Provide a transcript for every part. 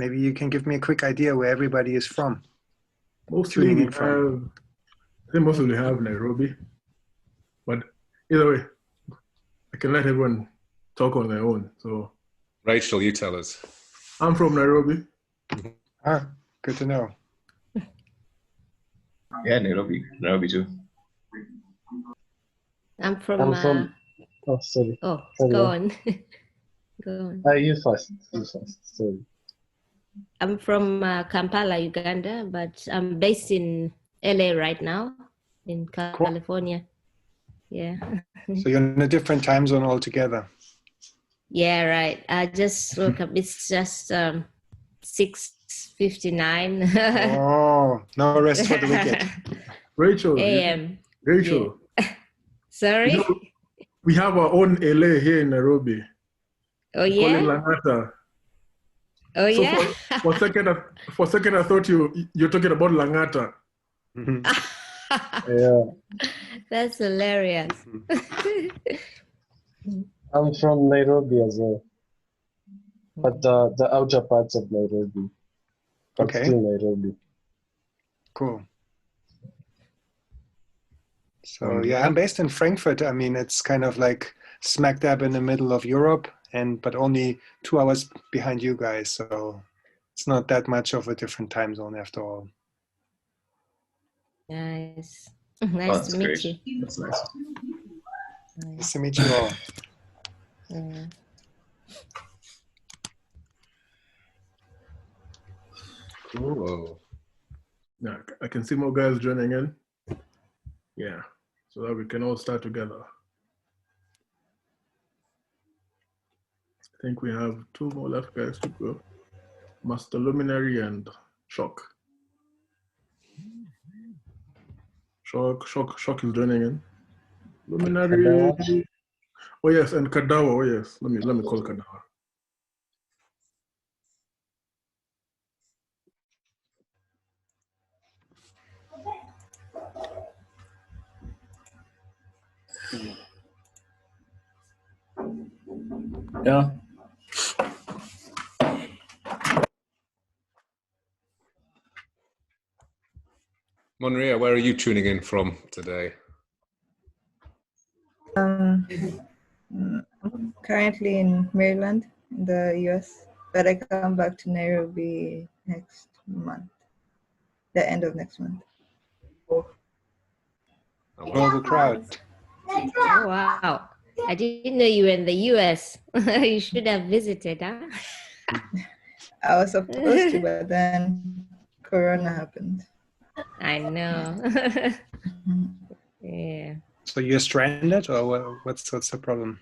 Maybe you can give me a quick idea where everybody is from. Mostly tuning we in from. have, I think mostly we have Nairobi, but either way, I can let everyone talk on their own. So, Rachel, you tell us. I'm from Nairobi. Ah, good to know. Yeah, Nairobi too. I'm from oh, sorry. Oh, Sorry, go yeah. on. Go on. You first. Sorry. I'm from Kampala, Uganda, but I'm based in LA right now, in California. Yeah. So you're in a different time zone altogether. Yeah, right. I just woke up. It's just 6:59. Oh, no rest for the wicked. Rachel. AM. Rachel. Yeah. Sorry? You know, we have our own LA here in Nairobi. Oh, We call it yeah? Langata. Oh, So yeah? for a second, I thought you're talking about Langata. Yeah. That's hilarious. I'm from Nairobi as well, but the outer parts of Nairobi. But Okay. still Nairobi. Cool. So yeah, I'm based in Frankfurt. I mean, it's kind of like smack dab in the middle of Europe, but only 2 hours behind you guys. So it's not that much of a different time zone after all. Nice. Nice to meet you. That's nice. Nice to meet you all. Yeah. Cool. Yeah, I can see more guys joining in. Yeah, so that we can all start together. I think we have 2 more left guys to go. Master Luminary and Shock. Shock is joining in. Luminary. Kadawa. Oh yes, and Kadawa. Oh yes, let me call Kadawa. Yeah. Monria, where are you tuning in from today? I'm currently in Maryland, in the US, but I come back to Nairobi next month, the end of next month. Global crowd. Oh, wow. I didn't know you were in the US. You should have visited, huh? I was supposed to, but then Corona happened. I know. Yeah. So you're stranded, or what's the problem?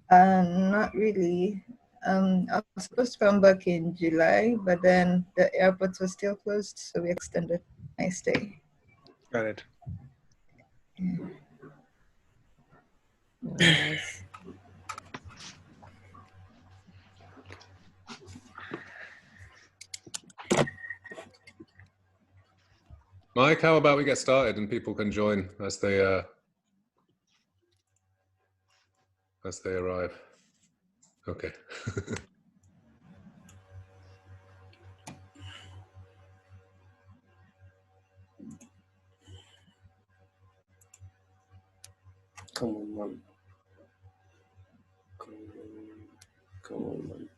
Not really. I was supposed to come back in July, but then the airports were still closed, so we extended my stay. Got it. Nice. Mike, how about we get started and people can join as they arrive? Okay. Come on, man. Come on, man.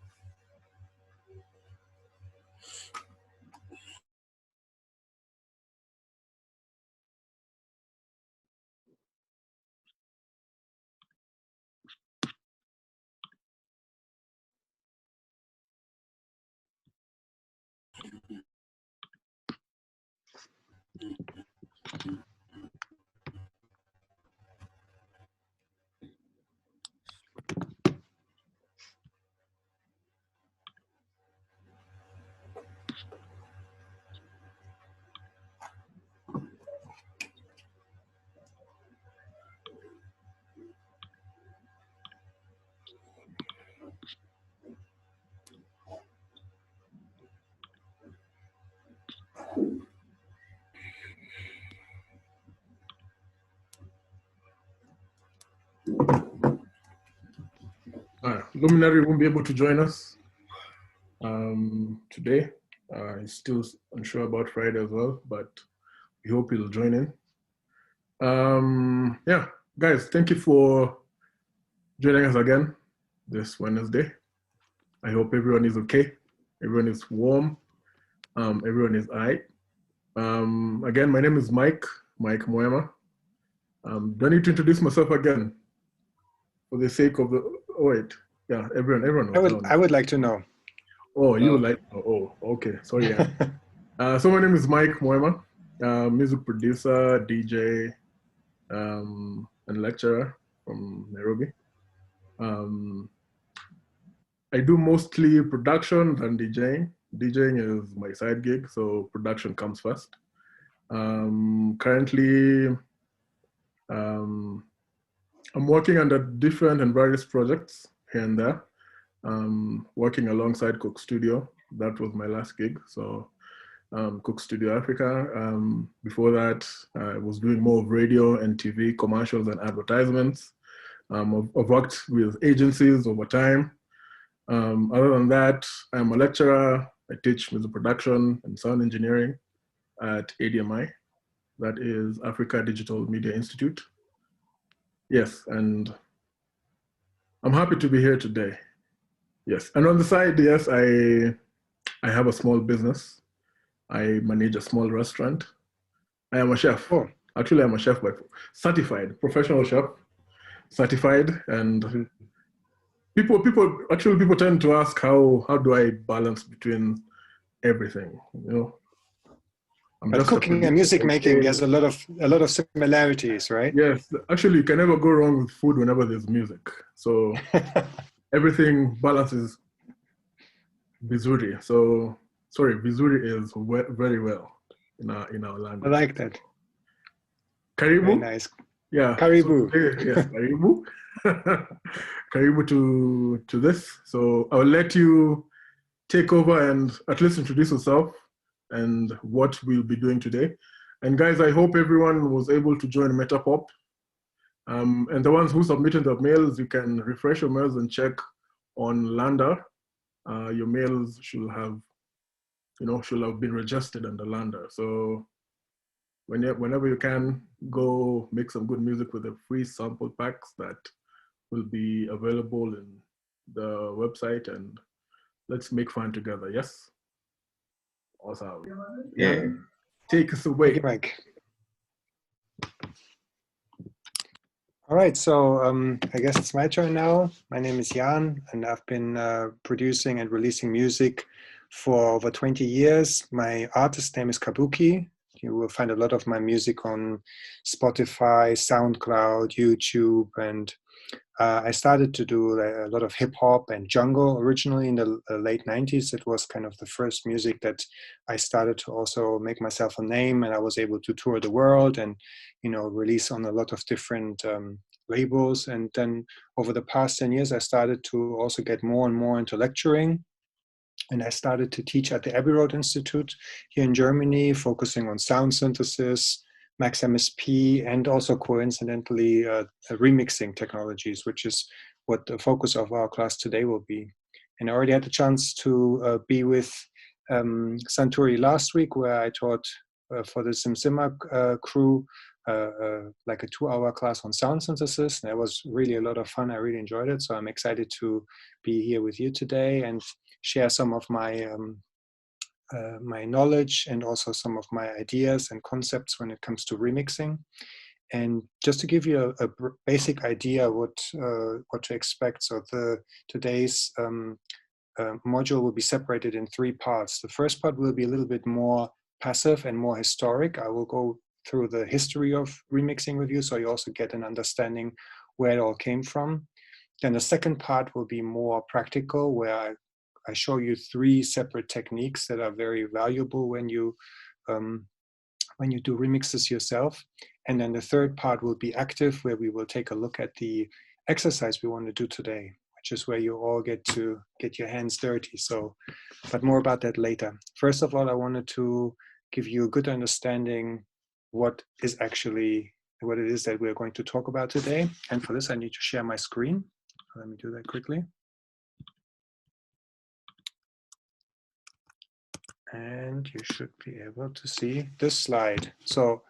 Luminary won't be able to join us. today. He's still unsure about Friday as well, but we hope he'll join in. Yeah, guys, thank you for joining us again this Wednesday. I hope everyone is okay. Everyone is warm. Everyone is all right. Again, my name is Mike Muema. Do I need to introduce myself again for the sake of the, oh wait, yeah, everyone. I would like to know. Oh, you would like, oh, okay, sorry. Yeah. So my name is Mike Muema, music producer, DJ, and lecturer from Nairobi. I do mostly production than DJing. DJing is my side gig, so production comes first. Currently, I'm working under different and various projects here and there. Working alongside Cook Studio. That was my last gig. So Cook Studio Africa. Before that, I was doing more of radio and TV commercials and advertisements. I've worked with agencies over time. Other than that, I'm a lecturer. I teach music production and sound engineering at ADMI. That is Africa Digital Media Institute. Yes, and I'm happy to be here today. Yes, and on the side, yes, I have a small business. I manage a small restaurant. I am a chef. Oh, actually, I'm a chef, but certified, professional chef, certified. And people tend to ask how do I balance between everything, you know? But cooking and music making, there's a lot of similarities, right? Yes, actually, you can never go wrong with food whenever there's music. So everything balances vizuri. So sorry, vizuri is very well in our language. I like that. Karibu. Very nice. Yeah. Karibu. So today, yes, karibu. Karibu to this. So I'll let you take over and at least introduce yourself and what we'll be doing today. And guys, I hope everyone was able to join Metapop. And the ones who submitted their mails, you can refresh your mails and check on LANDR. Your mails should have been registered under LANDR. So whenever you can, go make some good music with the free sample packs that will be available in the website, and let's make fun together. Yes. Awesome. Yeah. Take us away. Thank you, Mike. All right, so I guess it's my turn now. My name is Jan, and I've been producing and releasing music for over 20 years. My artist name is Kabuki. You will find a lot of my music on Spotify, SoundCloud, YouTube, and I started to do a lot of hip hop and jungle originally in the late 90s. It was kind of the first music that I started to also make myself a name, and I was able to tour the world and, you know, release on a lot of different labels. And then over the past 10 years, I started to also get more and more into lecturing. And I started to teach at the Ableton Institute here in Germany, focusing on sound synthesis, Max MSP, and also coincidentally remixing technologies, which is what the focus of our class today will be. And I already had the chance to be with Santuri last week, where I taught for the SimSima crew like a 2-hour class on sound synthesis. And that was really a lot of fun. I really enjoyed it. So I'm excited to be here with you today and share some of my my knowledge and also some of my ideas and concepts when it comes to remixing. And just to give you a basic idea what to expect. So today's module will be separated in 3 parts. The first part will be a little bit more passive and more historic. I will go through the history of remixing with you, so you also get an understanding where it all came from. Then the second part will be more practical, where I show you 3 separate techniques that are very valuable when you do remixes yourself. And then the third part will be active, where we will take a look at the exercise we want to do today, which is where you all get to get your hands dirty. So, but more about that later. First of all, I wanted to give you a good understanding what it is that we're going to talk about today. And for this, I need to share my screen. Let me do that quickly. And you should be able to see this slide. So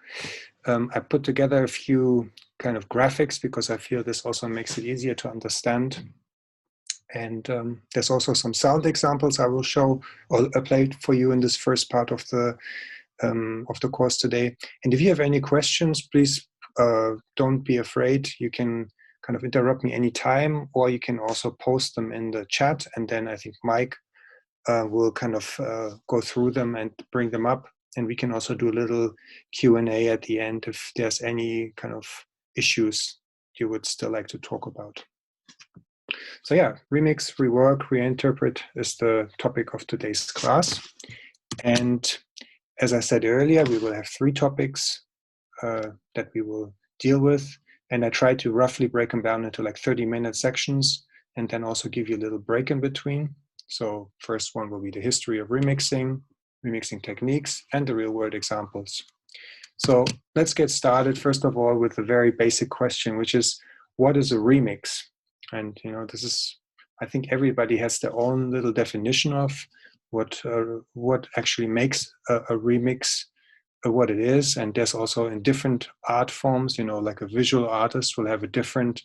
I put together a few kind of graphics because I feel this also makes it easier to understand. And there's also some sound examples I will show or play for you in this first part of the course today. And if you have any questions, please don't be afraid. You can kind of interrupt me anytime, or you can also post them in the chat. And then I think Mike will kind of go through them and bring them up. And we can also do a little Q&A at the end if there's any kind of issues you would still like to talk about. So yeah, remix, rework, reinterpret is the topic of today's class. And as I said earlier, we will have 3 topics that we will deal with. And I try to roughly break them down into like 30-minute sections and then also give you a little break in between. So first one will be the history of remixing, remixing techniques, and the real-world examples. So let's get started, first of all, with a very basic question, which is, what is a remix? And, you know, this is, I think everybody has their own little definition of what actually makes a remix what it is. And there's also in different art forms, you know, like a visual artist will have a different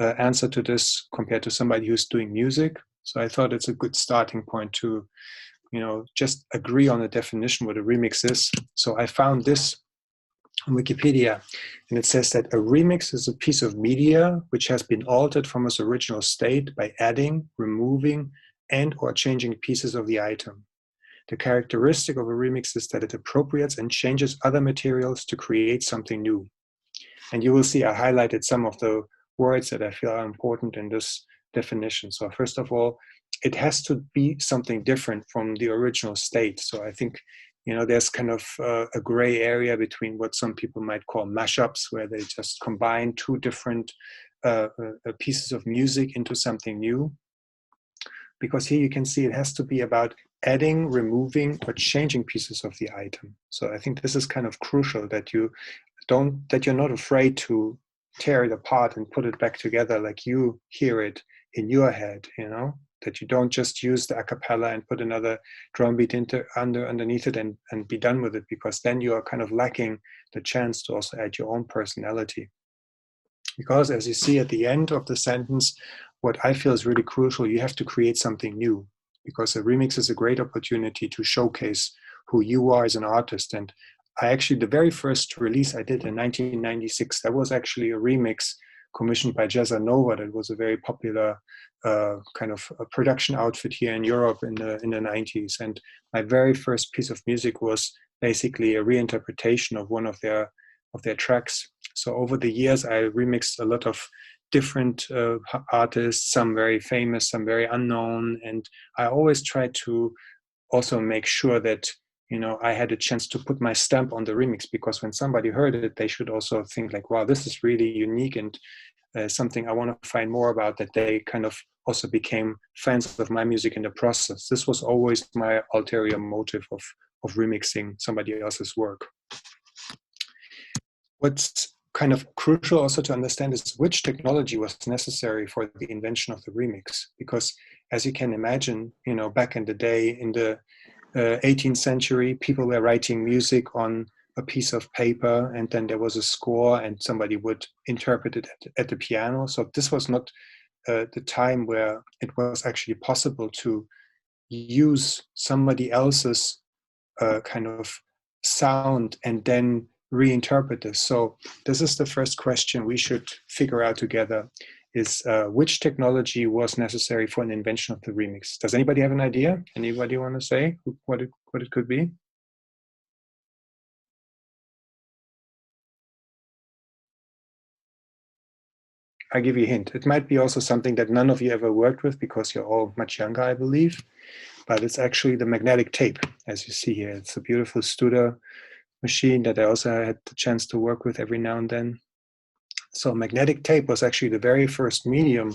answer to this compared to somebody who's doing music. So I thought it's a good starting point to, you know, just agree on a definition what a remix is. So I found this on Wikipedia, and it says that a remix is a piece of media which has been altered from its original state by adding, removing, and or changing pieces of the item. The characteristic of a remix is that it appropriates and changes other materials to create something new. And you will see I highlighted some of the words that I feel are important in this definition. So first of all, it has to be something different from the original state. So I think, you know, there's kind of a gray area between what some people might call mashups, where they just combine 2 different pieces of music into something new. Because here you can see it has to be about adding, removing, or changing pieces of the item. So I think this is kind of crucial, that you're not afraid to tear it apart and put it back together like you hear it in your head, you know, that you don't just use the a cappella and put another drum beat underneath it and be done with it, because then you are kind of lacking the chance to also add your own personality. Because as you see at the end of the sentence, what I feel is really crucial, you have to create something new, because a remix is a great opportunity to showcase who you are as an artist. And I actually, the very first release I did in 1996, that was actually a remix commissioned by Jazza Nova. That was a very popular kind of a production outfit here in Europe in the 90s. And my very first piece of music was basically a reinterpretation of one of their tracks. So over the years, I remixed a lot of different artists, some very famous, some very unknown. And I always tried to also make sure that, you know, I had a chance to put my stamp on the remix, because when somebody heard it, they should also think like, wow, this is really unique and something I want to find more about, that they kind of also became fans of my music in the process. This was always my ulterior motive of remixing somebody else's work. What's kind of crucial also to understand is which technology was necessary for the invention of the remix. Because as you can imagine, you know, back in the day, in the 18th century, people were writing music on a piece of paper, and then there was a score and somebody would interpret it at the piano. So this was not the time where it was actually possible to use somebody else's kind of sound and then reinterpret this. So this is the first question we should figure out together, is which technology was necessary for an invention of the remix? Does anybody have an idea? Anybody want to say what it could be? I'll give you a hint. It might be also something that none of you ever worked with, because you're all much younger, I believe. But it's actually the magnetic tape, as you see here. It's a beautiful Studer machine that I also had the chance to work with every now and then. So magnetic tape was actually the very first medium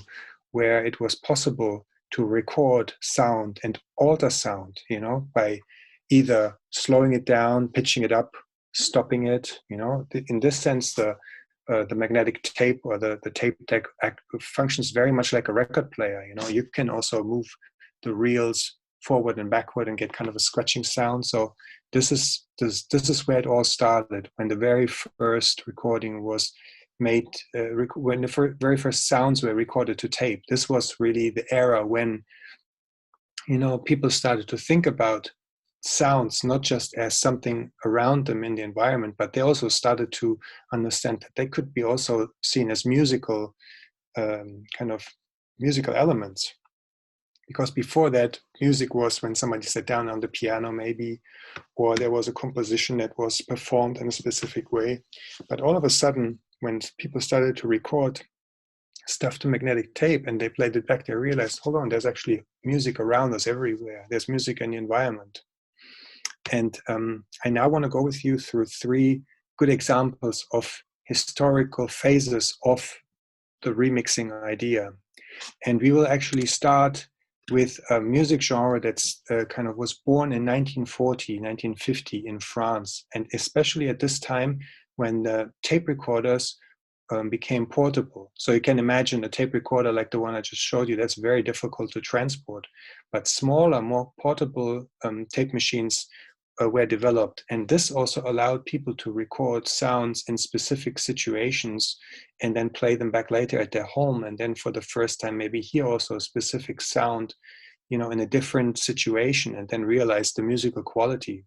where it was possible to record sound and alter sound, you know, by either slowing it down, pitching it up, stopping it, you know. In this sense, the magnetic tape or the tape deck functions very much like a record player, you know. You can also move the reels forward and backward and get kind of a scratching sound. So this is where it all started, when the very first recording was made, when the very first sounds were recorded to tape. This was really the era when, you know, people started to think about sounds not just as something around them in the environment, but they also started to understand that they could be also seen as musical, kind of musical elements. Because before that, music was when somebody sat down on the piano maybe, or there was a composition that was performed in a specific way. But all of a sudden, when people started to record stuff to magnetic tape and they played it back, they realized, hold on, there's actually music around us everywhere. There's music in the environment. And I now want to go with you through 3 good examples of historical phases of the remixing idea. And we will actually start with a music genre that's kind of was born in 1940, 1950 in France. And especially at this time when the tape recorders became portable. So you can imagine a tape recorder like the one I just showed you, that's very difficult to transport. But smaller, more portable tape machines were developed. And this also allowed people to record sounds in specific situations and then play them back later at their home. And then for the first time, maybe hear also a specific sound, you know, in a different situation, and then realize the musical quality.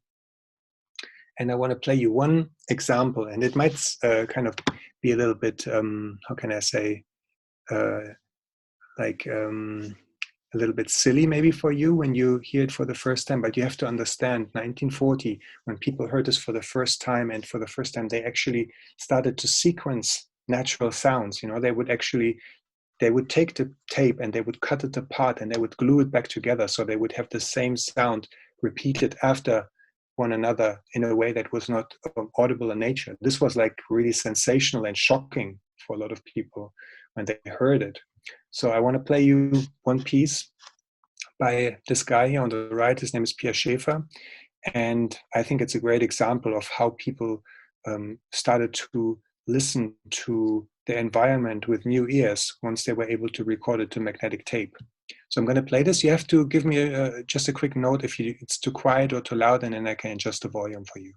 And I want to play you one example, and it might kind of be a little bit, how can I say, a little bit silly maybe for you when you hear it for the first time, but you have to understand 1940, when people heard this for the first time, and for the first time they actually started to sequence natural sounds. You know, they would take the tape and they would cut it apart and they would glue it back together, so they would have the same sound repeated after one another in a way that was not audible in nature. This was like really sensational and shocking for a lot of people when they heard it. So I want to play you one piece by this guy here on the right. His name is Pierre Schaeffer. And I think it's a great example of how people started to listen to the environment with new ears once they were able to record it to magnetic tape. So I'm going to play this. You have to give me just a quick note if it's too quiet or too loud, and then I can adjust the volume for you.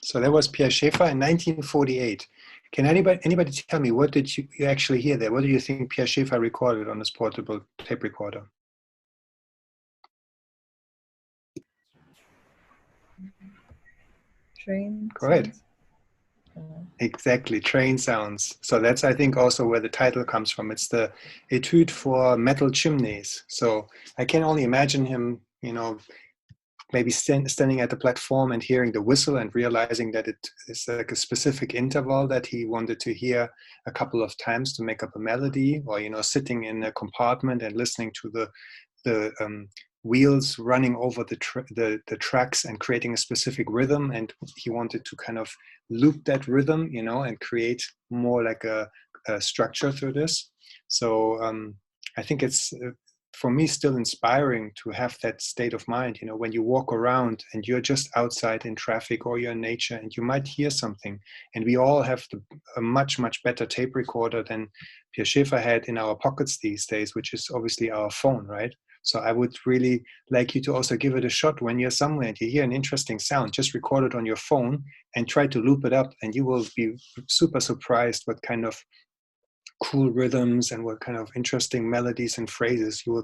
So that was Pierre Schaeffer in 1948. Can anybody tell me, what did you actually hear there? What do you think Pierre Schaeffer recorded on his portable tape recorder? Train. Go ahead. sounds. Exactly, train sounds. So that's, I think, also where the title comes from. It's the Etude for Metal Chimneys. So I can only imagine him, you know, maybe standing at the platform and hearing the whistle and realizing that it is like a specific interval that he wanted to hear a couple of times to make up a melody, or, you know, sitting in a compartment and listening to the wheels running over the tracks and creating a specific rhythm, and he wanted to kind of loop that rhythm, you know, and create more like a structure through this. So I think it's for me still inspiring to have that state of mind, you know, when you walk around and you're just outside in traffic or you're in nature and you might hear something. And we all have a much better tape recorder than Pierre Schaeffer had in our pockets these days, which is obviously our phone, right? So I would really like you to also give it a shot when you're somewhere and you hear an interesting sound. Just record it on your phone and try to loop it up, and you will be super surprised what kind of cool rhythms and what kind of interesting melodies and phrases you will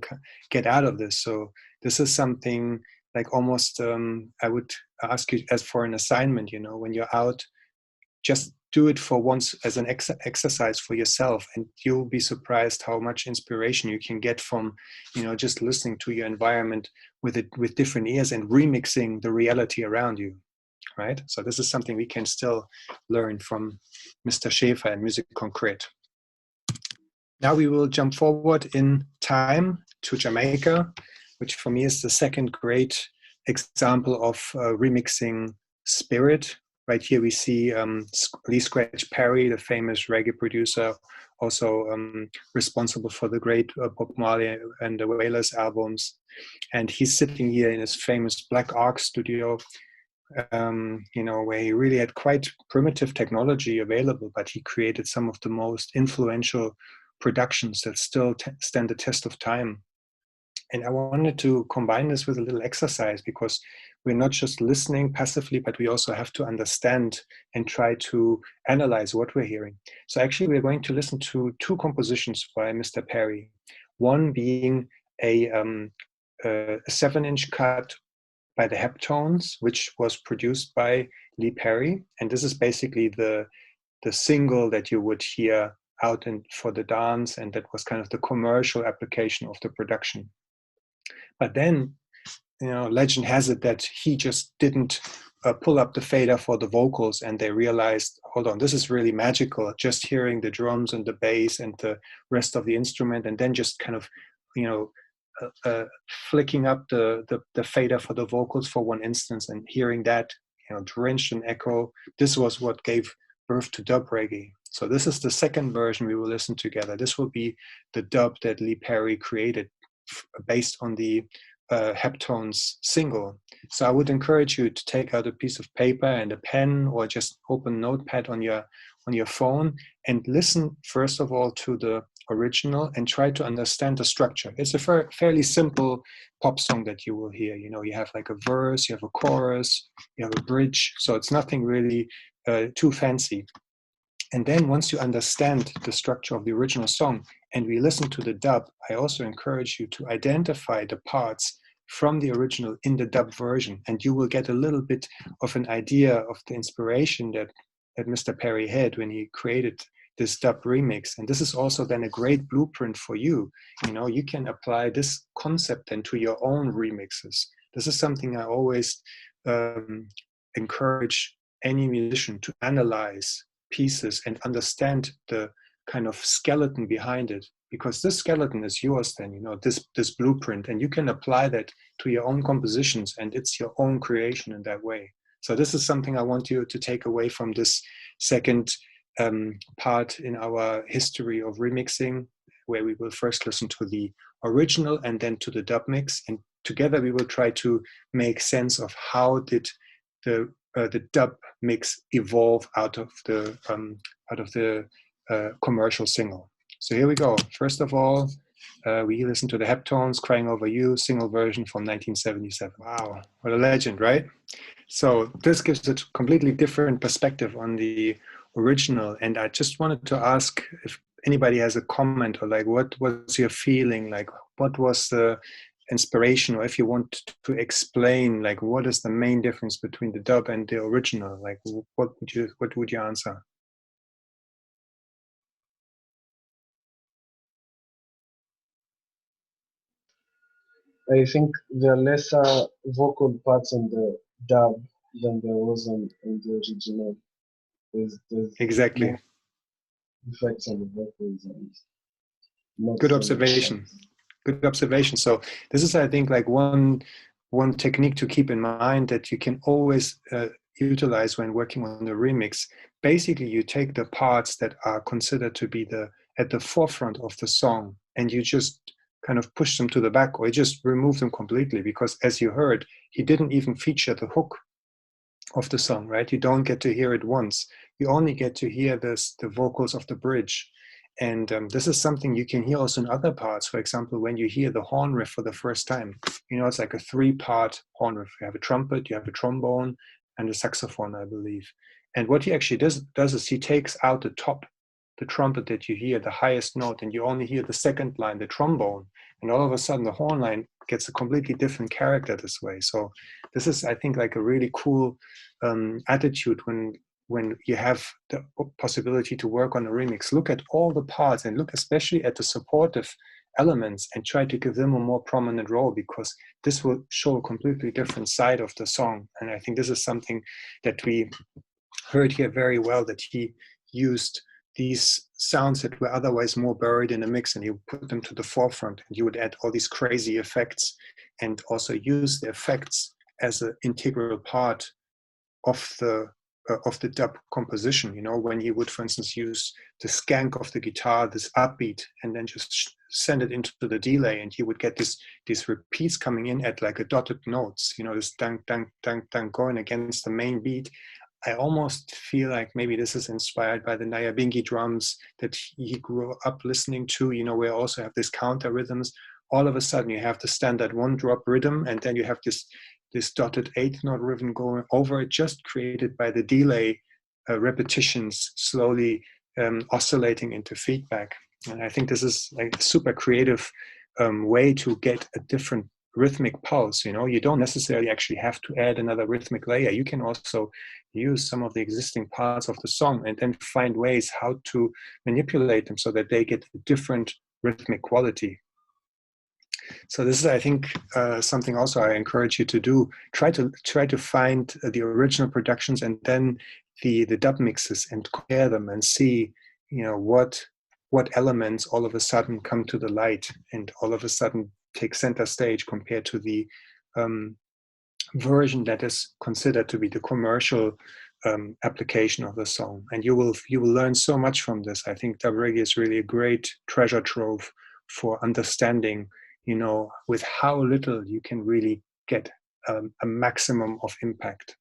get out of this. So this is something like almost, I would ask you as for an assignment, you know, when you're out, just do it for once as an exercise for yourself, and you'll be surprised how much inspiration you can get from, you know, just listening to your environment with different ears and remixing the reality around you, right? So this is something we can still learn from Mr. Schaeffer and Music Concrete. Now we will jump forward in time to Jamaica, which for me is the second great example of remixing spirit. Right here we see Lee Scratch Perry, the famous reggae producer, also responsible for the great Bob Marley and the Wailers albums. And he's sitting here in his famous Black Ark studio, you know, where he really had quite primitive technology available, but he created some of the most influential productions that still stand the test of time. And I wanted to combine this with a little exercise, because we're not just listening passively, but we also have to understand and try to analyze what we're hearing. So actually we're going to listen to two compositions by Mr. Perry, one being a 7-inch cut by the Heptones, which was produced by Lee Perry. And this is basically the single that you would hear out for the dance, and that was kind of the commercial application of the production. But then, you know, legend has it that he just didn't pull up the fader for the vocals, and they realized, hold on, this is really magical, just hearing the drums and the bass and the rest of the instrument, and then just kind of, you know, flicking up the fader for the vocals for one instance, and hearing that, you know, drenched in echo. This was what gave birth to dub reggae. So this is the second version we will listen together. This will be the dub that Lee Perry created based on the Heptones single. So I would encourage you to take out a piece of paper and a pen, or just open Notepad on your phone and listen first of all to the original and try to understand the structure. It's a fairly simple pop song that you will hear. You know, you have like a verse, you have a chorus, you have a bridge. So it's nothing really too fancy. And then once you understand the structure of the original song and we listen to the dub, I also encourage you to identify the parts from the original in the dub version, and you will get a little bit of an idea of the inspiration that Mr. Perry had when he created this dub remix. And this is also then a great blueprint for you. You know, you can apply this concept then to your own remixes. This is something I always encourage any musician to analyze pieces and understand the kind of skeleton behind it, because this skeleton is yours then, you know, this blueprint, and you can apply that to your own compositions, and it's your own creation in that way. So this is something I want you to take away from this second part in our history of remixing, where we will first listen to the original and then to the dub mix, and together we will try to make sense of how did the dub mix evolve out of the commercial single. So here we go. First of all, We listened to the Heptones, Crying Over You, single version from 1977. Wow, what a legend, right? So this gives a completely different perspective on the original. And I just wanted to ask if anybody has a comment, or like, what was your feeling? Like, what was the inspiration? Or if you want to explain, like, what is the main difference between the dub and the original? Like, what would you answer? I think there are lesser vocal parts in the dub than there was in the original. There's Exactly. more effects on the vocals and not Good so much observation. sounds. Good observation. So this is, I think, like one technique to keep in mind that you can always utilize when working on the remix. Basically, you take the parts that are considered to be at the forefront of the song, and you just kind of push them to the back, or you just remove them completely, because as you heard, he didn't even feature the hook of the song, right? You don't get to hear it once. You only get to hear the vocals of the bridge. And this is something you can hear also in other parts. For example, when you hear the horn riff for the first time, it's like a 3-part horn riff. You have a trumpet, you have a trombone, and a saxophone, I believe. And what he actually does is he takes out the trumpet that you hear, the highest note, and you only hear the second line, the trombone. And all of a sudden, the horn line gets a completely different character this way. So this is, I think, like a really cool attitude when you have the possibility to work on a remix. Look at all the parts and look especially at the supportive elements and try to give them a more prominent role, because this will show a completely different side of the song. And I think this is something that we heard here very well, that he used these sounds that were otherwise more buried in a mix, and you put them to the forefront, and you would add all these crazy effects and also use the effects as an integral part of the dub composition. When he would, for instance, use the skank of the guitar, this upbeat, and then just send it into the delay, and you would get these repeats coming in at like a dotted notes, this dang, dang, dang, dang going against the main beat. I almost feel like maybe this is inspired by the Nyabingi drums that he grew up listening to, where also have this counter rhythms. All of a sudden you have the standard 1-drop rhythm, and then you have this dotted 8-note rhythm going over it, just created by the delay repetitions slowly oscillating into feedback. And I think this is like a super creative way to get a different rhythmic pulse. You don't necessarily actually have to add another rhythmic layer. You can also use some of the existing parts of the song and then find ways how to manipulate them so that they get a different rhythmic quality. So this is, I think, something also I encourage you to do. Try to find the original productions and then the dub mixes and compare them and see, what elements all of a sudden come to the light and all of a sudden take center stage compared to the version that is considered to be the commercial application of the song. And you will learn so much from this. I think dub reggae is really a great treasure trove for understanding, with how little you can really get a maximum of impact.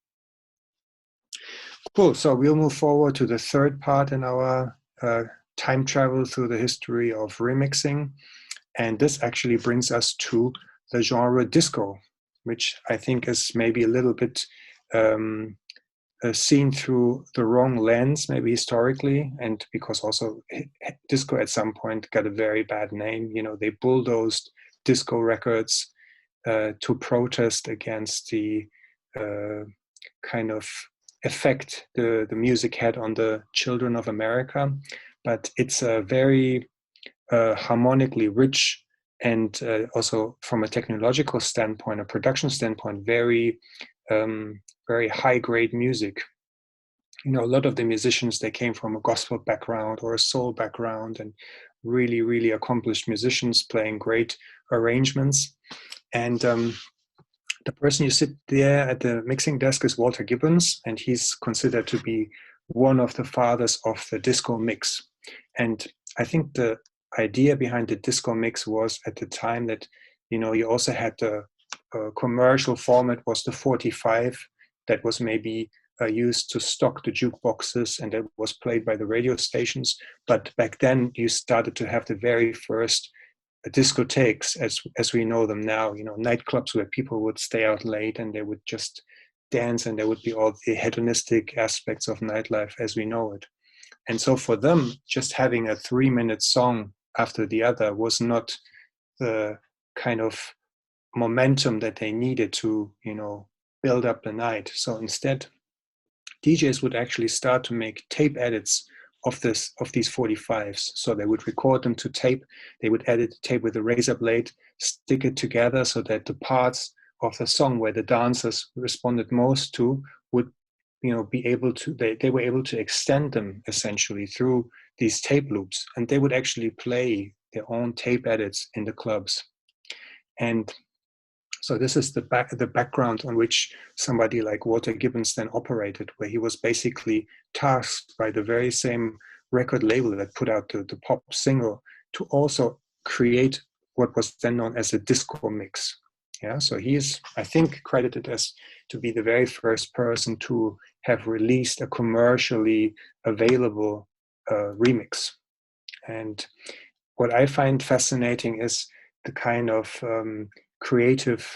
Cool. So we'll move forward to the third part in our time travel through the history of remixing. And this actually brings us to the genre disco, which I think is maybe a little bit seen through the wrong lens, maybe historically, and because also disco at some point got a very bad name. They bulldozed disco records to protest against the kind of effect the music had on the children of America. But it's a very harmonically rich and also from a technological standpoint, a production standpoint, very very high-grade music. A lot of the musicians, they came from a gospel background or a soul background, and really, really accomplished musicians playing great arrangements. And the person you sit there at the mixing desk is Walter Gibbons, and he's considered to be one of the fathers of the disco mix. And I think the idea behind the disco mix was at the time that, you also had the commercial format was the 45 that was maybe used to stock the jukeboxes, and that was played by the radio stations. But back then you started to have the very first discotheques as we know them now, nightclubs where people would stay out late and they would just dance, and there would be all the hedonistic aspects of nightlife as we know it. And so for them, just having a 3-minute song after the other was not the kind of momentum that they needed to, build up the night. So instead, DJs would actually start to make tape edits of these 45s. So they would record them to tape. They would edit the tape with a razor blade, stick it together so that the parts of the song where the dancers responded most to would, be able to, they were able to extend them essentially through these tape loops. And they would actually play their own tape edits in the clubs. And so this is the background on which somebody like Walter Gibbons then operated, where he was basically tasked by the very same record label that put out the pop single to also create what was then known as a disco mix. Yeah, so he is, I think, credited as to be the very first person to have released a commercially available remix. And what I find fascinating is the kind of creative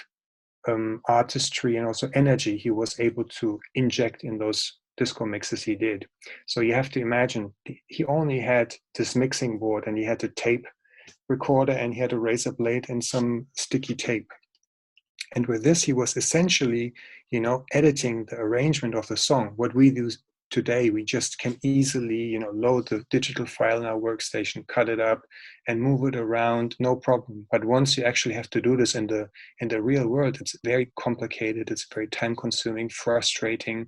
artistry and also energy he was able to inject in those disco mixes he did. So you have to imagine, he only had this mixing board and he had a tape recorder and he had a razor blade and some sticky tape. And with this, he was essentially, editing the arrangement of the song. What we do today, we just can easily, load the digital file in our workstation, cut it up, and move it around, no problem. But once you actually have to do this in the real world, it's very complicated. It's very time-consuming, frustrating,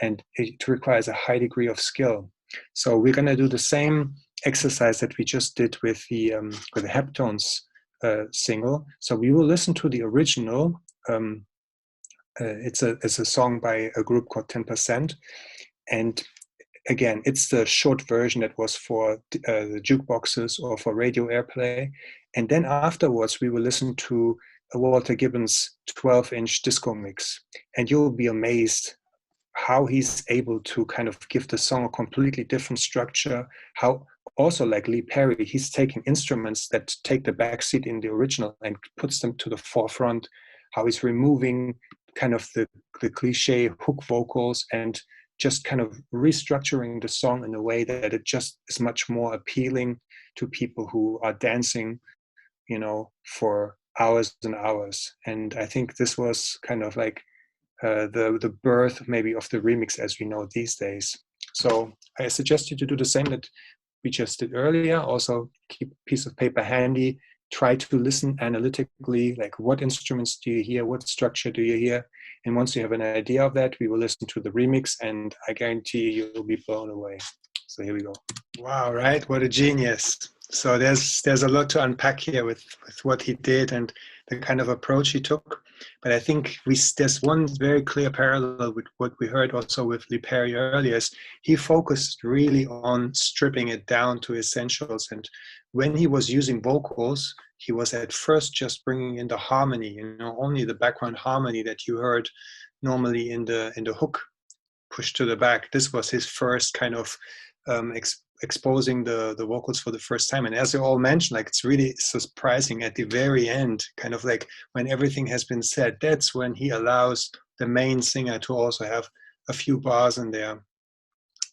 and it requires a high degree of skill. So we're going to do the same exercise that we just did with the Heptones single. So we will listen to the original. It's a song by a group called 10%. And again, it's the short version that was for the jukeboxes or for radio airplay. And then afterwards, we will listen to Walter Gibbons' 12-inch disco mix. And you'll be amazed how he's able to kind of give the song a completely different structure. How also, like Lee Perry, he's taking instruments that take the backseat in the original and puts them to the forefront. How he's removing kind of the cliche hook vocals and just kind of restructuring the song in a way that it just is much more appealing to people who are dancing, for hours and hours. And I think this was kind of like the birth maybe of the remix as we know these days. So I suggest you to do the same that we just did earlier. Also keep a piece of paper handy, try to listen analytically, like what instruments do you hear, what structure do you hear? And once you have an idea of that, we will listen to the remix and I guarantee you'll be blown away. So here we go. Wow, right? What a genius. So there's a lot to unpack here with what he did and the kind of approach he took. But I think there's one very clear parallel with what we heard also with Lee Perry earlier. Is he focused really on stripping it down to essentials. And when he was using vocals, he was at first just bringing in the harmony, only the background harmony that you heard normally in the hook pushed to the back. This was his first kind of exposing the vocals for the first time. And as you all mentioned, like it's really surprising at the very end, kind of like when everything has been said, that's when he allows the main singer to also have a few bars in there.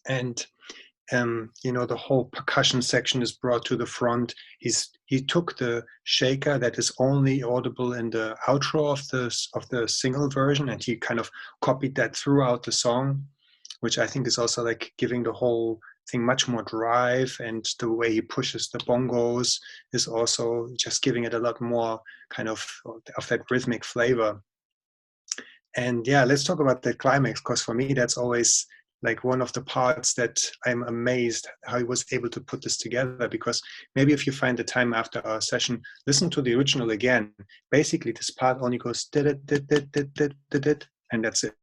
And the whole percussion section is brought to the front. He took the shaker that is only audible in the outro of the single version, and he kind of copied that throughout the song, which I think is also like giving the whole thing much more drive, and the way he pushes the bongos is also just giving it a lot more kind of that rhythmic flavor. And yeah, let's talk about the climax, because for me that's always like one of the parts that I'm amazed how he was able to put this together, because maybe if you find the time after our session, listen to the original again. Basically this part only goes and that's it,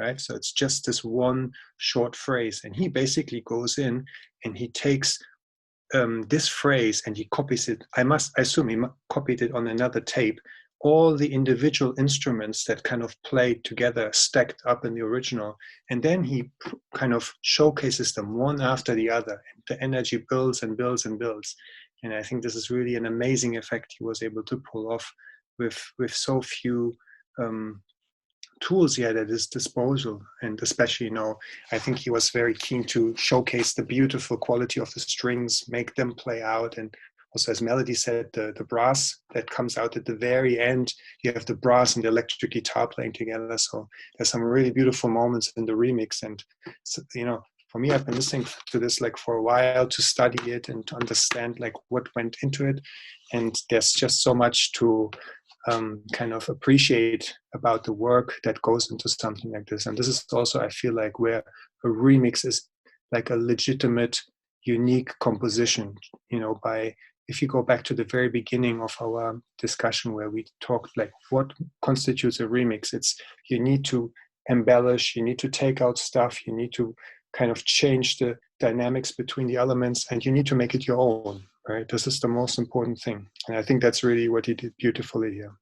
right? So it's just this one short phrase, and he basically goes in and he takes this phrase and he copies it. I assume he copied it on another tape, all the individual instruments that kind of played together stacked up in the original, and then he kind of showcases them one after the other, and the energy builds and builds and builds. And I think this is really an amazing effect he was able to pull off with so few tools he had at his disposal. And especially, I think he was very keen to showcase the beautiful quality of the strings, make them play out. And also, as Melody said, the brass that comes out at the very end, you have the brass and the electric guitar playing together. So there's some really beautiful moments in the remix. And, for me, I've been listening to this like for a while to study it and to understand like what went into it. And there's just so much to kind of appreciate about the work that goes into something like this. And this is also, I feel like, where a remix is like a legitimate, unique composition, if you go back to the very beginning of our discussion where we talked like what constitutes a remix, it's you need to embellish, you need to take out stuff, you need to kind of change the dynamics between the elements, and you need to make it your own, right? This is the most important thing. And I think that's really what he did beautifully here.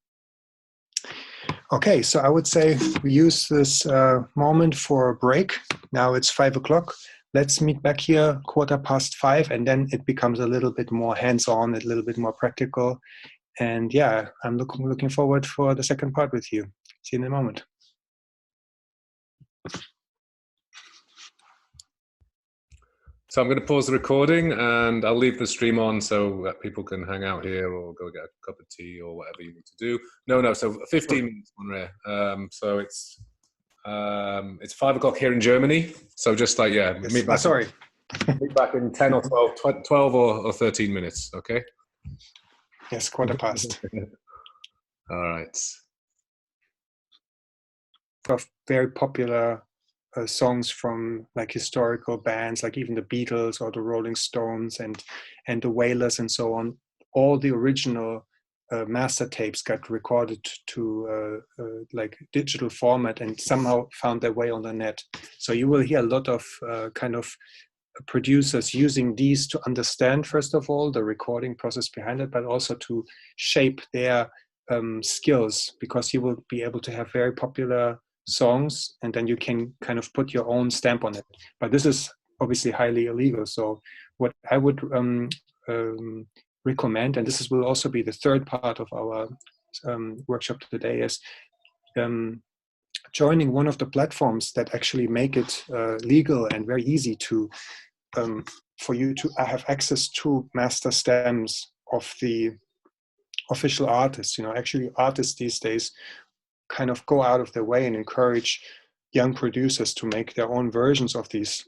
Okay, so I would say we use this moment for a break. Now it's 5 o'clock. Let's meet back here 5:15, and then it becomes a little bit more hands-on, a little bit more practical. And yeah, I'm looking forward for the second part with you. See you in a moment. So I'm going to pause the recording and I'll leave the stream on so that people can hang out here or go get a cup of tea or whatever you need to do. No, so 15 minutes on rare. So it's 5 o'clock here in Germany. So just like, meet back. Meet back in 10 or 12 or 13 minutes. Okay. Yes, 5:15. All right. Of very popular songs from like historical bands, like even the Beatles or the Rolling Stones and the Wailers and so on. All the original master tapes got recorded to like digital format and somehow found their way on the net. So you will hear a lot of kind of producers using these to understand, first of all, the recording process behind it, but also to shape their skills, because you will be able to have very popular songs and then you can kind of put your own stamp on it. But this is obviously highly illegal. So what I would recommend, and this will also be the third part of our workshop today, is joining one of the platforms that actually make it legal and very easy to for you to have access to master stems of the official artists. Actually artists these days kind of go out of their way and encourage young producers to make their own versions of these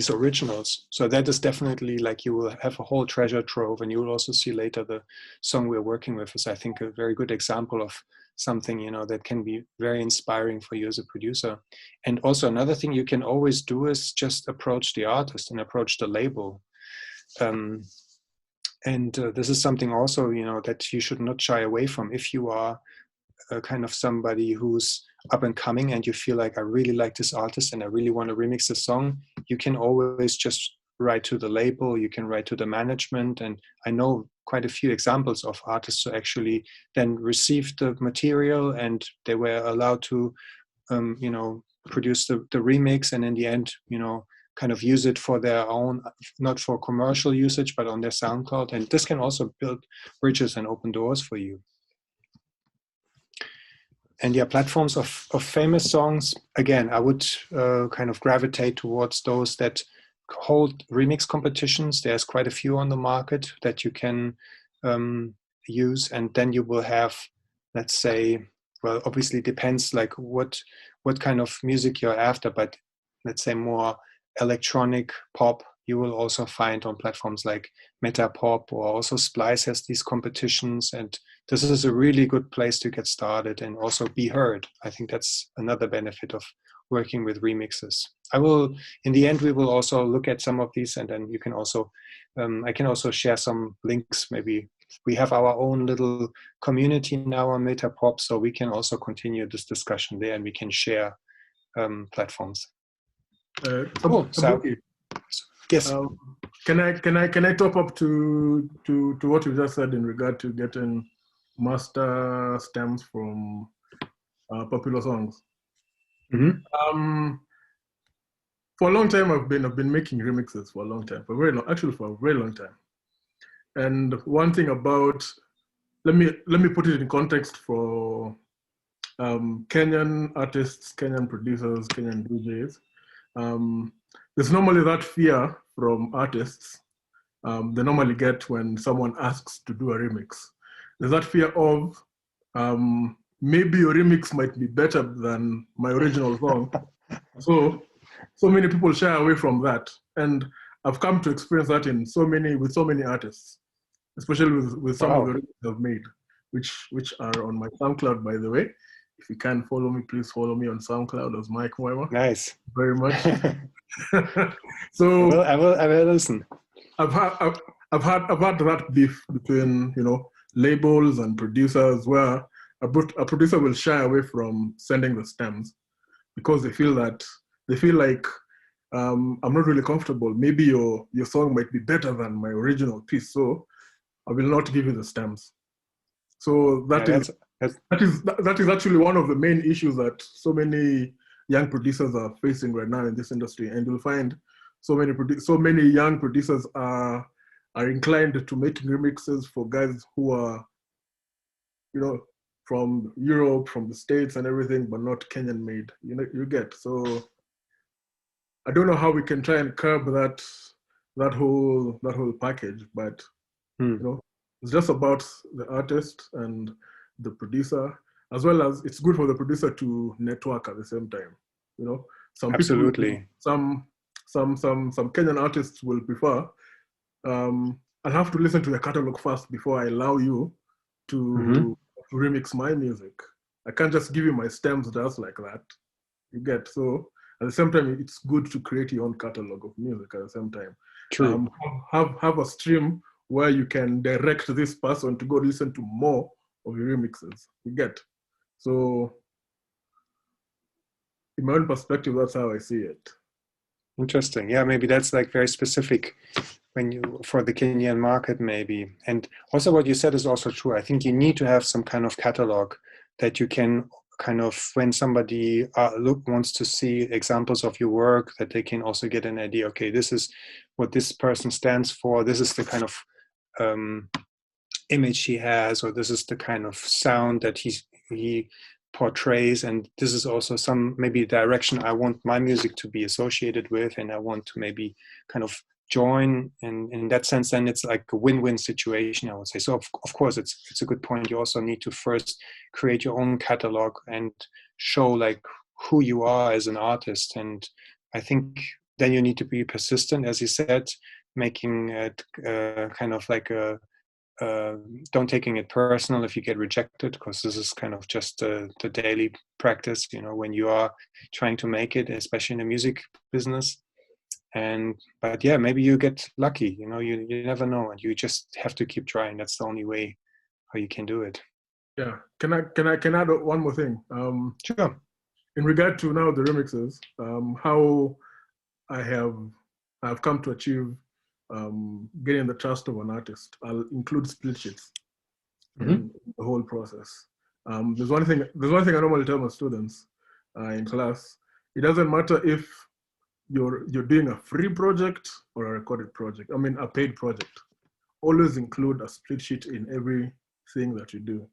originals. So that is definitely like, you will have a whole treasure trove, and you will also see later the song we're working with is, I think, a very good example of something, that can be very inspiring for you as a producer. And also another thing you can always do is just approach the artist and approach the label. This is something also, that you should not shy away from. If you are kind of somebody who's up and coming and you feel like, I really like this artist and I really want to remix the song, you can always just write to the label, you can write to the management. And I know quite a few examples of artists who actually then received the material and they were allowed to, produce the remix, and in the end, kind of use it for their own, not for commercial usage, but on their SoundCloud. And this can also build bridges and open doors for you. And yeah, platforms of famous songs, again, I would kind of gravitate towards those that hold remix competitions. There's quite a few on the market that you can use. And then you will have, let's say, well, obviously depends like what kind of music you're after, but let's say more electronic pop, you will also find on platforms like Metapop, or also Splice has these competitions. And this is a really good place to get started and also be heard. I think that's another benefit of working with remixes. In the end, we will also look at some of these, and then you can also, I can also share some links. Maybe we have our own little community now on Metapop, so we can also continue this discussion there, and we can share platforms. Cool. So, yes. Can I top up to what you just said in regard to getting master stems from popular songs? Mm-hmm. For a long time, I've been making remixes for a long time, for a very long time. And one thing about, let me put it in context for Kenyan artists, Kenyan producers, Kenyan DJs. There's normally that fear from artists they normally get when someone asks to do a remix. There's that fear of maybe your remix might be better than my original song. So many people shy away from that. And I've come to experience that with so many artists, especially with some of the remixes I've made, which are on my SoundCloud, by the way. If you can follow me, please follow me on SoundCloud as Mike Muema. Nice. Very much. So I will listen. I've had that beef between labels and producers where a producer will shy away from sending the stems because they feel like I'm not really comfortable. Maybe your song might be better than my original piece, so I will not give you the stems. So that is actually one of the main issues that so many young producers are facing right now in this industry, and you'll find so many young producers are inclined to making remixes for guys who are, from Europe, from the States and everything, but not Kenyan made. You get. So I don't know how we can try and curb that whole package, but it's just about the artist and the producer, as well as it's good for the producer to network at the same time. Some Absolutely. People, some Kenyan artists will prefer, I'll have to listen to the catalog first before I allow you to remix my music. I can't just give you my stems just like that. You get. So at the same time, it's good to create your own catalog of music at the same time. True. Have a stream where you can direct this person to go listen to more of your remixes. You get. So in my own perspective, that's how I see it. Interesting. Yeah, maybe that's like very specific for the Kenyan market, maybe. And also what you said is also true. I think you need to have some kind of catalog that you can kind of, when somebody wants to see examples of your work, that they can also get an idea. Okay, this is what this person stands for. This is the kind of image he has, or this is the kind of sound that he portrays, and this is also some maybe direction I want my music to be associated with, and I want to maybe kind of join, and in that sense then it's like a win-win situation, I would say. So of course it's a good point. You also need to first create your own catalog and show like who you are as an artist, and I think then you need to be persistent, as you said, making it kind of like don't taking it personal if you get rejected, because this is kind of just the daily practice, when you are trying to make it, especially in the music business. But yeah, maybe you get lucky, you never know, and you just have to keep trying. That's the only way how you can do it. Yeah. Can I add one more thing? Sure. In regard to now the remixes, how I've come to achieve getting the trust of an artist. I'll include split sheets in the whole process. There's one thing I normally tell my students in class. It doesn't matter if you're doing a free project or a recorded project. I mean, a paid project. Always include a split sheet in everything that you do.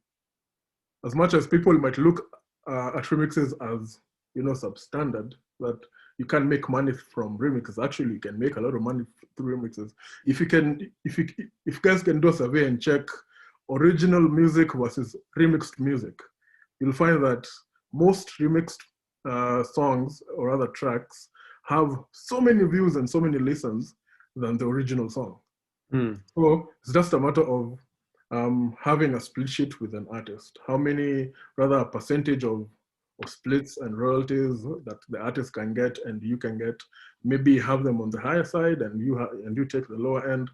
As much as people might look at remixes as substandard, but you can make money from remixes. Actually, you can make a lot of money through remixes. If guys can do a survey and check original music versus remixed music, you'll find that most remixed songs or other tracks have so many views and so many listens than the original song. So it's just a matter of having a split sheet with an artist. A percentage of splits and royalties that the artist can get and you can get. Maybe have them on the higher side and you take the lower end,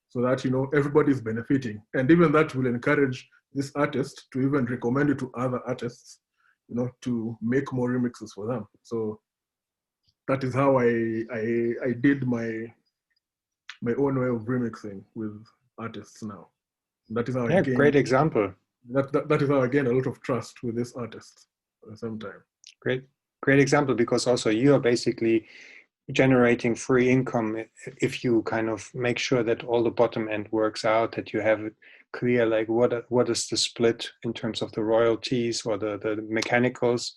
so that everybody's benefiting. And even that will encourage this artist to even recommend it to other artists, to make more remixes for them. So that is how I did my own way of remixing with artists now. That is how I gained, great example. That is how I gained a lot of trust with this artist at the same time. Great example, because also you are basically generating free income if you kind of make sure that all the bottom end works out, that you have it clear, like what is the split in terms of the royalties or the mechanicals.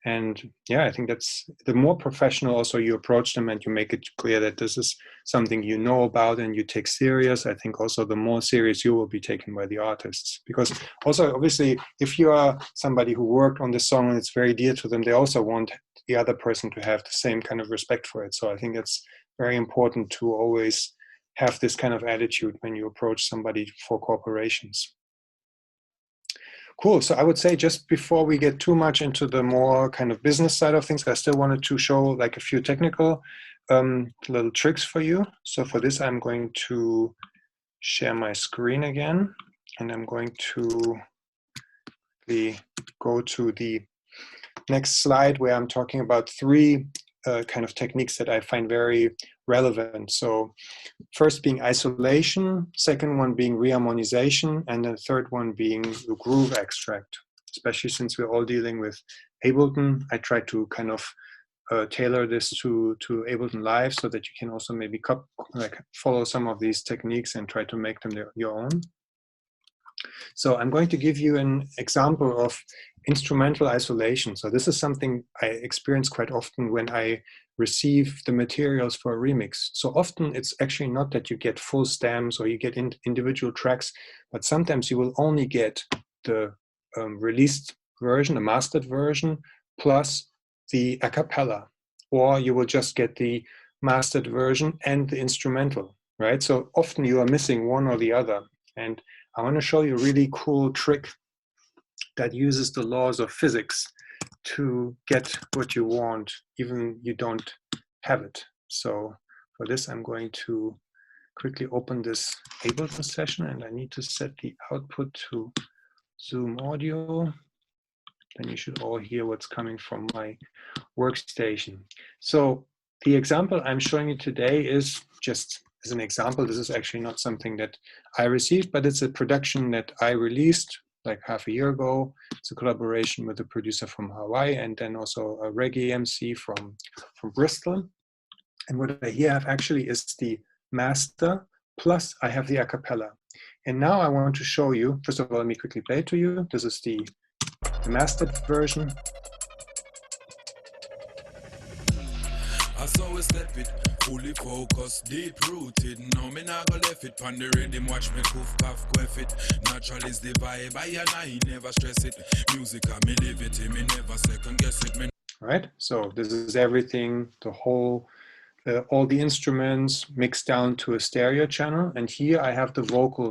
And yeah, I think that's the more professional also you approach them and you make it clear that this is something you know about and you take serious, I think also the more serious you will be taken by the artists. Because also obviously if you are somebody who worked on the song and it's very dear to them, they also want the other person to have the same kind of respect for it. So I think it's very important to always have this kind of attitude when you approach somebody for corporations. Cool. So I would say just before we get too much into the more kind of business side of things, I still wanted to show like a few technical little tricks for you. So for this, I'm going to share my screen again, and I'm going to go to the next slide where I'm talking about three kind of techniques that I find very relevant. So first being isolation, second one being reharmonization, and the third one being the groove extract. Especially since we're all dealing with Ableton, I try to kind of tailor this to Ableton Live so that you can also maybe follow some of these techniques and try to make them your own. So I'm going to give you an example of instrumental isolation. So this is something I experience quite often when I receive the materials for a remix. So often it's actually not that you get full stems or you get individual tracks, but sometimes you will only get the released version, the mastered version, plus the a cappella, or you will just get the mastered version and the instrumental, right? So often you are missing one or the other. And I want to show you a really cool trick that uses the laws of physics to get what you want, even you don't have it. So for this, I'm going to quickly open this Ableton session, and I need to set the output to Zoom audio. Then you should all hear what's coming from my workstation. So the example I'm showing you today is just as an example. This is actually not something that I received, but it's a production that I released like half a year ago. It's a collaboration with a producer from Hawaii and then also a reggae MC from Bristol. And what I here have actually is the master, plus I have the a cappella. And now I want to show you, first of all, let me quickly play it to you. This is the mastered version. I saw a step it, fully focused, deep rooted. No, me nah go left it, pan the rhythm, watch me coof, cough, quaff it. Natural is the vibe, I never stress it. Music, I me live it, me never second guess it. Right, so this is everything, the whole, all the instruments mixed down to a stereo channel. And here I have the vocal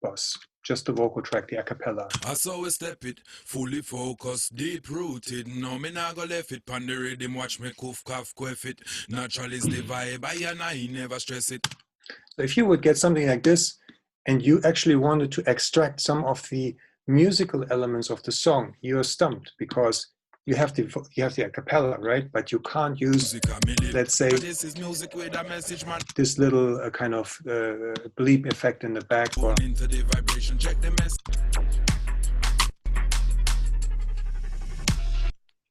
bus, just the vocal track, the a cappella. I saw a step it, fully focused, deep rooted. No, me nah go left it, pan the rhythm, watch me coof, cough, quaff it. Natural is the vibe, I never stress it. So if you would get something like this, and you actually wanted to extract some of the musical elements of the song, you're stumped because you have the a cappella, right? But you can't use, let's say, this little kind of bleep effect in the back. Or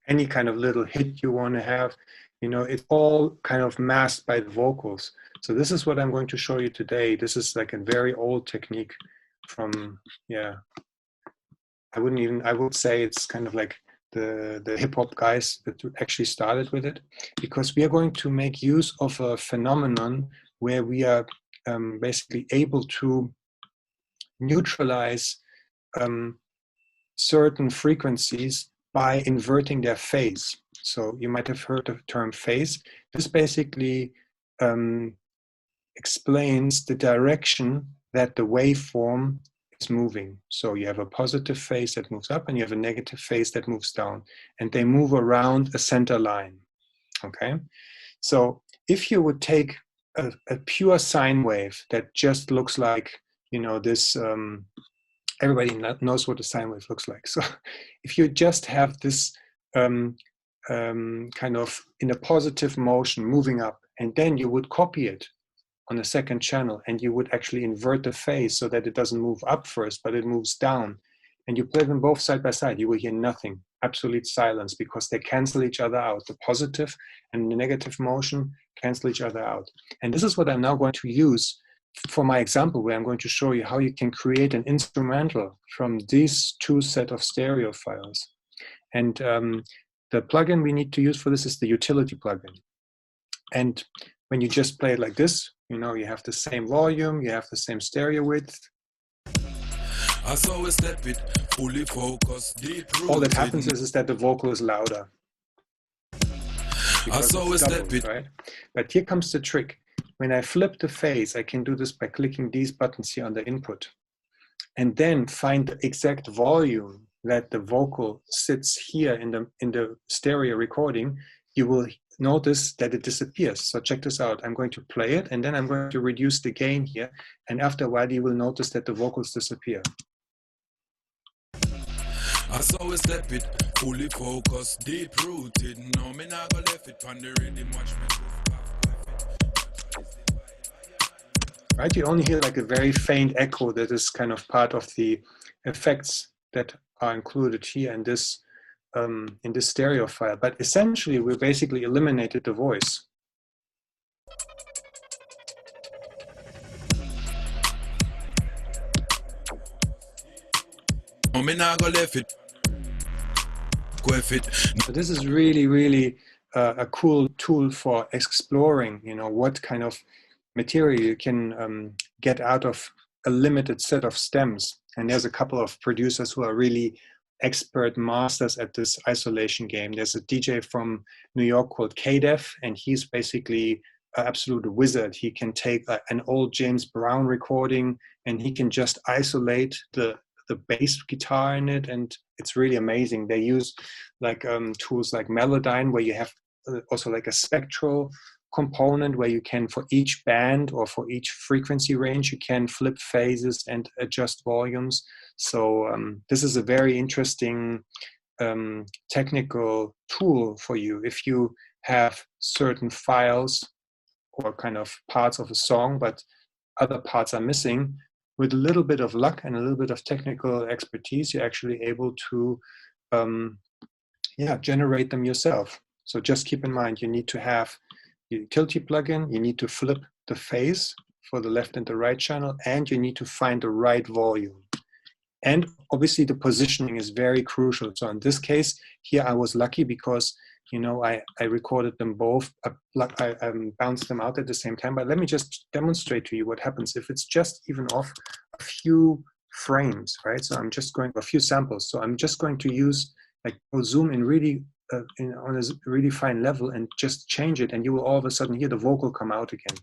any kind of little hit you want to have, you know, it's all kind of masked by the vocals. So this is what I'm going to show you today. This is like a very old technique from, yeah, I would say it's kind of like the hip hop guys that actually started with it, because we are going to make use of a phenomenon where we are basically able to neutralize certain frequencies by inverting their phase. So you might have heard the term phase. This basically explains the direction that the waveform is moving. So you have a positive phase that moves up and you have a negative phase that moves down, and they move around a center line. Okay, so if you would take a pure sine wave that just looks like, you know, this, everybody knows what a sine wave looks like. So if you just have this kind of in a positive motion moving up, and then you would copy it on the second channel and you would actually invert the phase so that it doesn't move up first, but it moves down. and you play them both side by side, you will hear nothing, absolute silence, because they cancel each other out. The positive and the negative motion cancel each other out. And this is what I'm now going to use for my example, where I'm going to show you how you can create an instrumental from these two set of stereo files. And the plugin we need to use for this is the utility plugin. And when you just play it like this, you know, you have the same volume, you have the same stereo width. I saw a step it, fully focused, deep rooted. All that happens is that the vocal is louder. I saw a step it. Right? But here comes the trick. When I flip the phase, I can do this by clicking these buttons here on the input, and then find the exact volume that the vocal sits here in the stereo recording. You will notice that it disappears. So check this out. I'm going to play it, and then I'm going to reduce the gain here. And after a while, you will notice that the vocals disappear. I saw a step it, fully focused, deep rooted. No, me not go left it on the rhythm, watch me. Right, you only hear like a very faint echo that is kind of part of the effects that are included here in this stereo file. But essentially, we basically eliminated the voice. No, me not go left it. So this is really, really a cool tool for exploring, you know, what kind of material you can get out of a limited set of stems. And there's a couple of producers who are really expert masters at this isolation game. There's a DJ from New York called KDEF, and he's basically an absolute wizard. He can take an old James Brown recording and he can just isolate the bass guitar in it, and it's really amazing. They use like tools like Melodyne, where you have also like a spectral component where you can, for each band or for each frequency range, you can flip phases and adjust volumes. So this is a very interesting technical tool for you if you have certain files or kind of parts of a song, but other parts are missing. With a little bit of luck and a little bit of technical expertise, you're actually able to generate them yourself. So just keep in mind, you need to have the utility plugin, you need to flip the phase for the left and the right channel, and you need to find the right volume. And obviously the positioning is very crucial. So in this case, here I was lucky because, you know, I recorded them both, I bounced them out at the same time. But let me just demonstrate to you what happens if it's just even off a few frames, right? So I'm just going a few samples. So I'm just going to use, like, zoom in really on a really fine level and just change it, and you will all of a sudden hear the vocal come out again.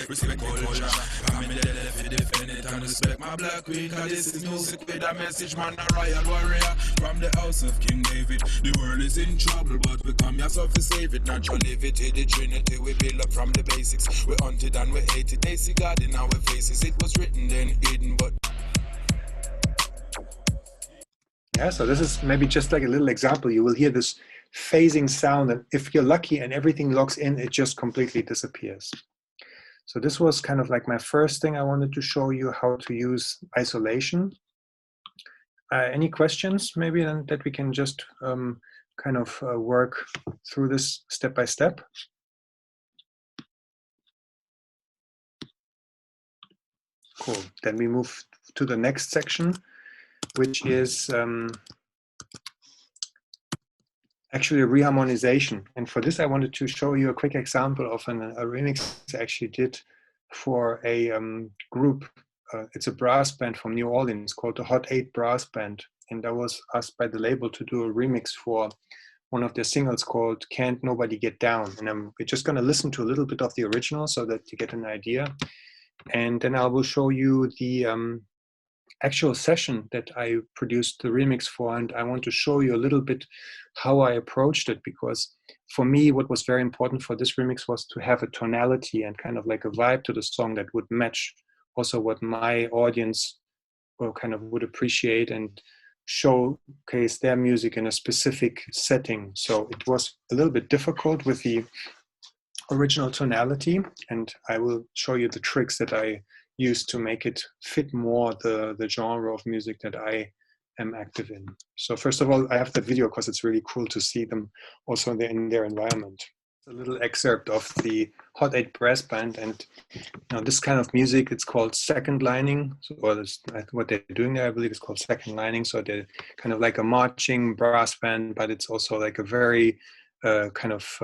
Respect culture. I'm in the left to defend it and respect my black queen. Cause this is music with a message, man, a royal warrior from the house of King David. The world is in trouble, but we come yourself to save it. Natural levity, the Trinity, we build up from the basics. We hunted and we hated. They see God in our faces. It was written then hidden, but yeah, so this is maybe just like a little example. You will hear this phasing sound, and if you're lucky and everything locks in, it just completely disappears. So this was kind of like my first thing I wanted to show you, how to use isolation. Any questions maybe then that we can just kind of work through this step by step? Cool, then we move to the next section, which is actually reharmonization. And for this, I wanted to show you a quick example of a remix I actually did for a group. It's a brass band from New Orleans called the Hot 8 Brass Band. And I was asked by the label to do a remix for one of their singles called Can't Nobody Get Down. And we're just gonna listen to a little bit of the original so that you get an idea. And then I will show you the actual session that I produced the remix for, and I want to show you a little bit how I approached it, because for me what was very important for this remix was to have a tonality and kind of like a vibe to the song that would match also what my audience kind of would appreciate and showcase their music in a specific setting. So it was a little bit difficult with the original tonality, and I will show you the tricks that I used to make it fit more the genre of music that I am active in. So first of all, I have the video because it's really cool to see them also in their environment. A little excerpt of the Hot 8 brass band, and this kind of music, it's called second lining. So, what they're doing there, I believe, is called second lining. So they're kind of like a marching brass band, but it's also like a very kind of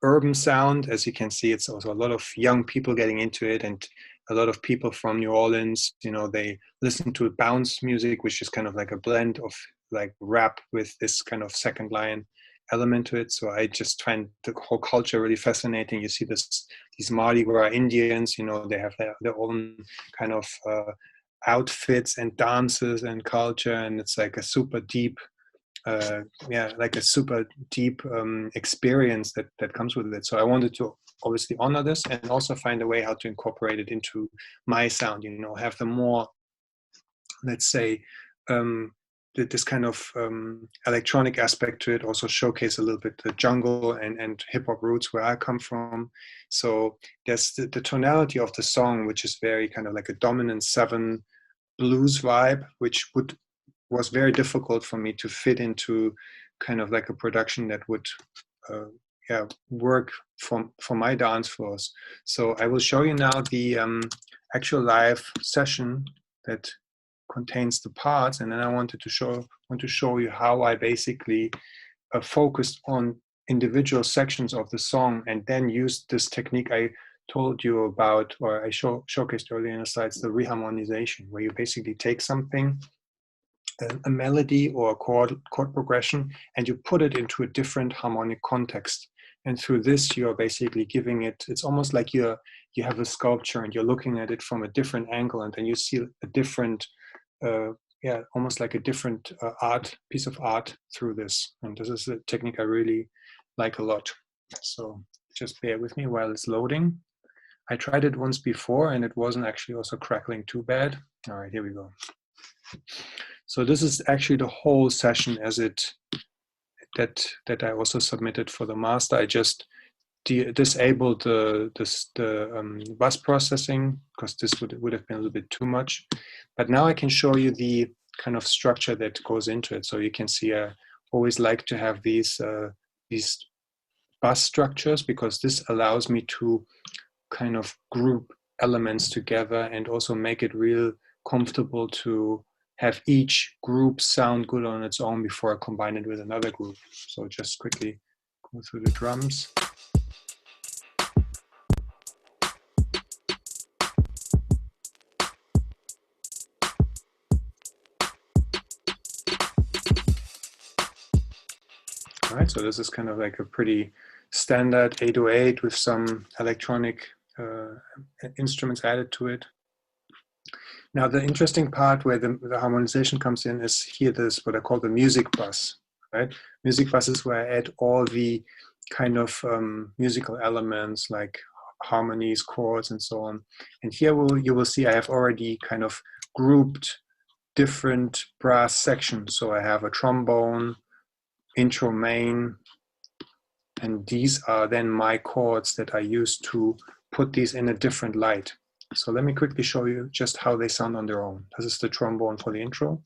urban sound. As you can see, it's also a lot of young people getting into it, and a lot of people from New Orleans. They listen to bounce music, which is kind of like a blend of like rap with this kind of second line element to it. So I just find the whole culture really fascinating. You see these Mardi Gras Indians, they have their own kind of outfits and dances and culture, and it's like a super deep experience that comes with it. So I wanted to obviously honor this and also find a way how to incorporate it into my sound, have the more, let's say, this kind of electronic aspect to it, also showcase a little bit the jungle and hip-hop roots where I come from. So there's the tonality of the song, which is very kind of like a dominant 7 blues vibe, which was very difficult for me to fit into kind of like a production that would work for my dance floors. So I will show you now the actual live session that contains the parts, and then I want to show you how I basically focused on individual sections of the song, and then used this technique I told you about, or I showcased earlier in the slides, the reharmonization, where you basically take something, a melody or a chord progression, and you put it into a different harmonic context. And through this, you're basically giving it, it's almost like you have a sculpture and you're looking at it from a different angle, and then you see a different, almost like a different piece of art through this. And this is a technique I really like a lot. So just bear with me while it's loading. I tried it once before and it wasn't actually also crackling too bad. All right, here we go. So this is actually the whole session as that I also submitted for the master. I just disabled the bus processing because this would have been a little bit too much. But now I can show you the kind of structure that goes into it. So you can see I always like to have these bus structures, because this allows me to kind of group elements together and also make it real comfortable to have each group sound good on its own before I combine it with another group. So just quickly go through the drums. All right, so this is kind of like a pretty standard 808 with some electronic instruments added to it. Now, the interesting part where the harmonization comes in is here, this what I call the music bus, right? Music bus is where I add all the kind of musical elements like harmonies, chords, and so on. And here you will see I have already kind of grouped different brass sections. So I have a trombone, intro, main, and these are then my chords that I use to put these in a different light. So let me quickly show you just how they sound on their own. This is the trombone for the intro.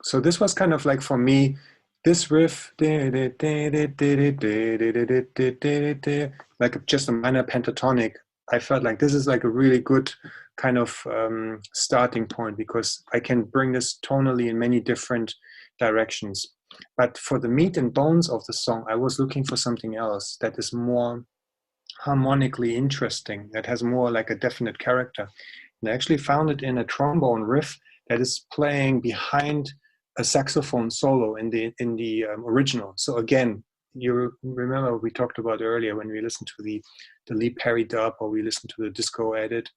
So this was kind of like, for me, this riff, like just a minor pentatonic, I felt like this is like a really good kind of starting point, because I can bring this tonally in many different directions. But for the meat and bones of the song, I was looking for something else that is more harmonically interesting, that has more like a definite character. And I actually found it in a trombone riff that is playing behind a saxophone solo in the original. So again, you remember we talked about earlier when we listened to the Lee Perry dub, or we listened to the disco edit.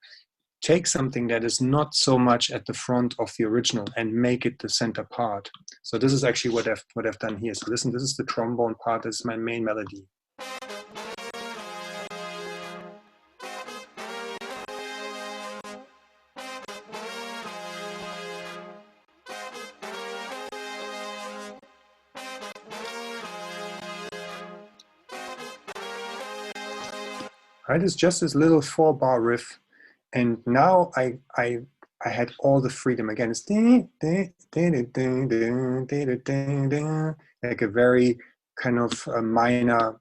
Take something that is not so much at the front of the original and make it the center part. So this is actually what I've done here. So listen, this is the trombone part. This is my main melody. Right, it's just this little 4-bar riff, and now I had all the freedom. Again, it's like a very kind of a minor,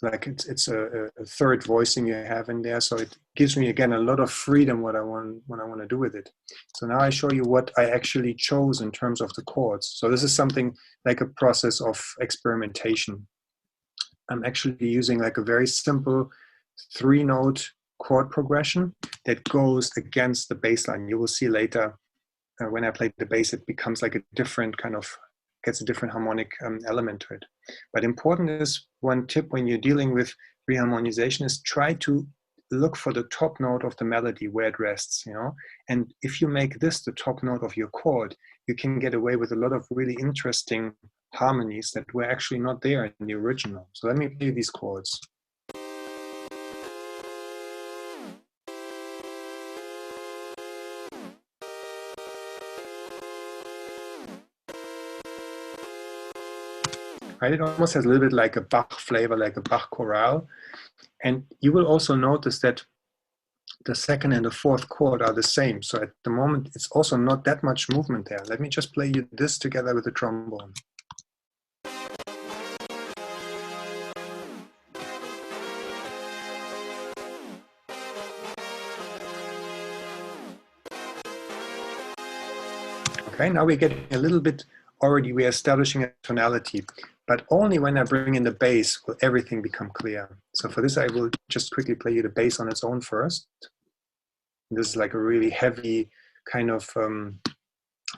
like it's a third voicing you have in there. So it gives me again a lot of freedom what I want to do with it. So now I show you what I actually chose in terms of the chords. So this is something like a process of experimentation. I'm actually using like a very simple 3-note chord progression that goes against the bass line. You will see later when I play the bass, it becomes like a different kind of, gets a different harmonic element to it. But important is, one tip when you're dealing with reharmonization is try to look for the top note of the melody where it rests, you know? And if you make this the top note of your chord, you can get away with a lot of really interesting harmonies that were actually not there in the original. So let me play these chords. Right, it almost has a little bit like a Bach flavor, like a Bach chorale. And you will also notice that the second and the fourth chord are the same. So at the moment, it's also not that much movement there. Let me just play you this together with the trombone. Okay, now we're getting a little bit, already we're establishing a tonality, but only when I bring in the bass will everything become clear. So for this, I will just quickly play you the bass on its own first. This is like a really heavy kind of,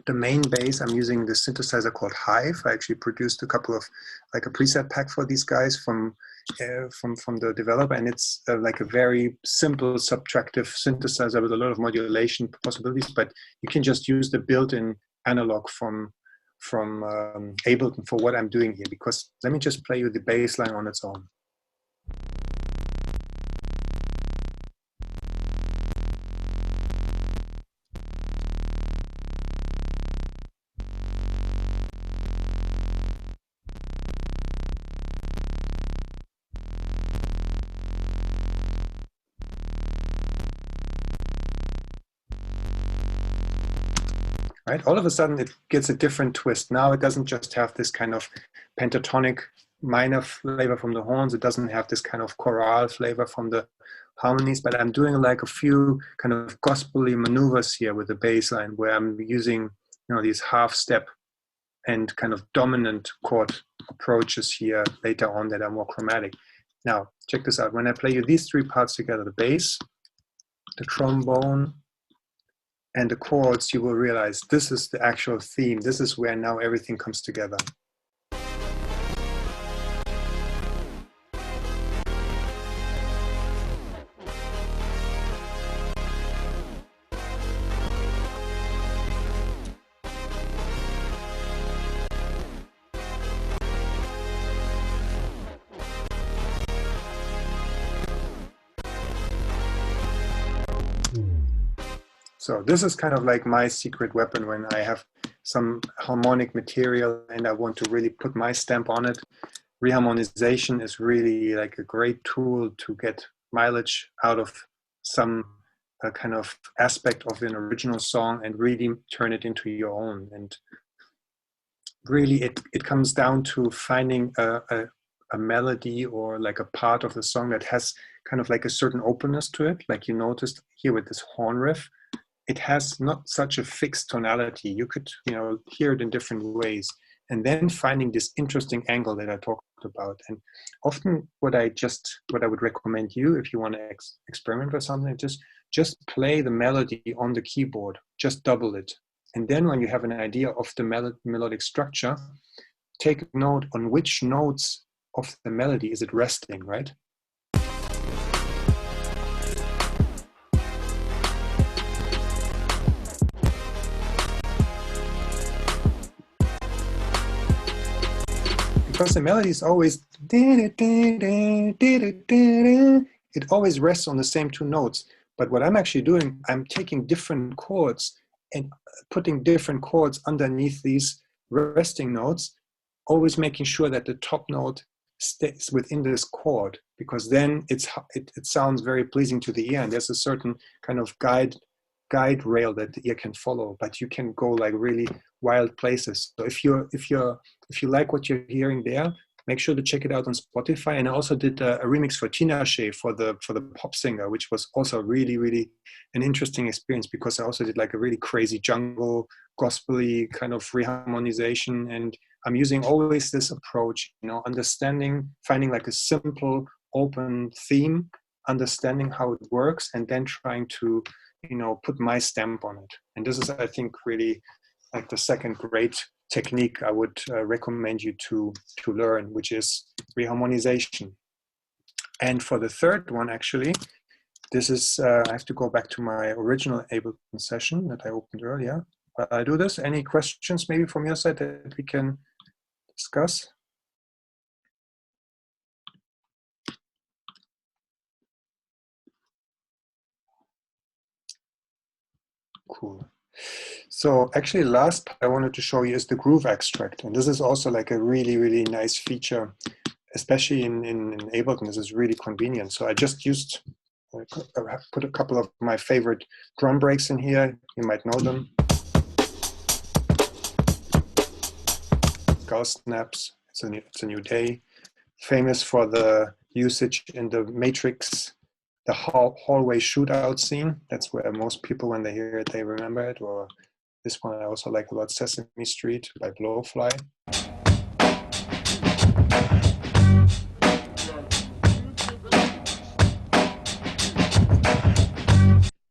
the main bass, I'm using this synthesizer called Hive. I actually produced a couple of, like a preset pack for these guys from the developer, and it's like a very simple subtractive synthesizer with a lot of modulation possibilities, but you can just use the built-in analog from Ableton for what I'm doing here, because let me just play you the bass line on its own. Right? All of a sudden it gets a different twist. Now it doesn't just have this kind of pentatonic minor flavor from the horns. It doesn't have this kind of chorale flavor from the harmonies, but I'm doing like a few kind of gospel-y maneuvers here with the bass line where I'm using, you know, these half step and kind of dominant chord approaches here later on that are more chromatic. Now, check this out. When I play you these 3 parts together, the bass, the trombone, and the chords, you will realize this is the actual theme. This is where now everything comes together. So this is kind of like my secret weapon when I have some harmonic material and I want to really put my stamp on it. Reharmonization is really like a great tool to get mileage out of some kind of aspect of an original song and really turn it into your own. And really it comes down to finding a melody or like a part of the song that has kind of like a certain openness to it. Like you noticed here with this horn riff, it has not such a fixed tonality. You could, you know, hear it in different ways. And then finding this interesting angle that I talked about. And often what I would recommend you, if you want to experiment with something, just play the melody on the keyboard, just double it. And then when you have an idea of the melodic structure, take note on which notes of the melody is it resting, right? Because the melody is always, it always rests on the same two notes. But what I'm actually doing, I'm taking different chords and putting different chords underneath these resting notes, always making sure that the top note stays within this chord, because then it sounds very pleasing to the ear, and there's a certain kind of guide rail that the ear can follow, but you can go like really wild places. So if you like what you're hearing there, make sure to check it out on Spotify. And I also did a remix for Tinashe for the pop singer, which was also really, really an interesting experience, because I also did like a really crazy jungle, gospel-y kind of reharmonization. And I'm using always this approach, you know, understanding, finding like a simple, open theme, understanding how it works, and then trying to, you know, put my stamp on it. And this is, I think, really like the second great technique I would recommend you to learn, which is reharmonization. And for the third one, actually, this is, I have to go back to my original Ableton session that I opened earlier. But I do this. Any questions maybe from your side that we can discuss? Cool. So actually, last part I wanted to show you is the groove extract. And this is also like a really, really nice feature, especially in Ableton. This is really convenient. So I just used, I put a couple of my favorite drum breaks in here. You might know them. Skull Snaps, it's a new day. Famous for the usage in the Matrix, the hallway shootout scene. That's where most people, when they hear it, they remember it. Or this one I also like a lot, Sesame Street by Blowfly.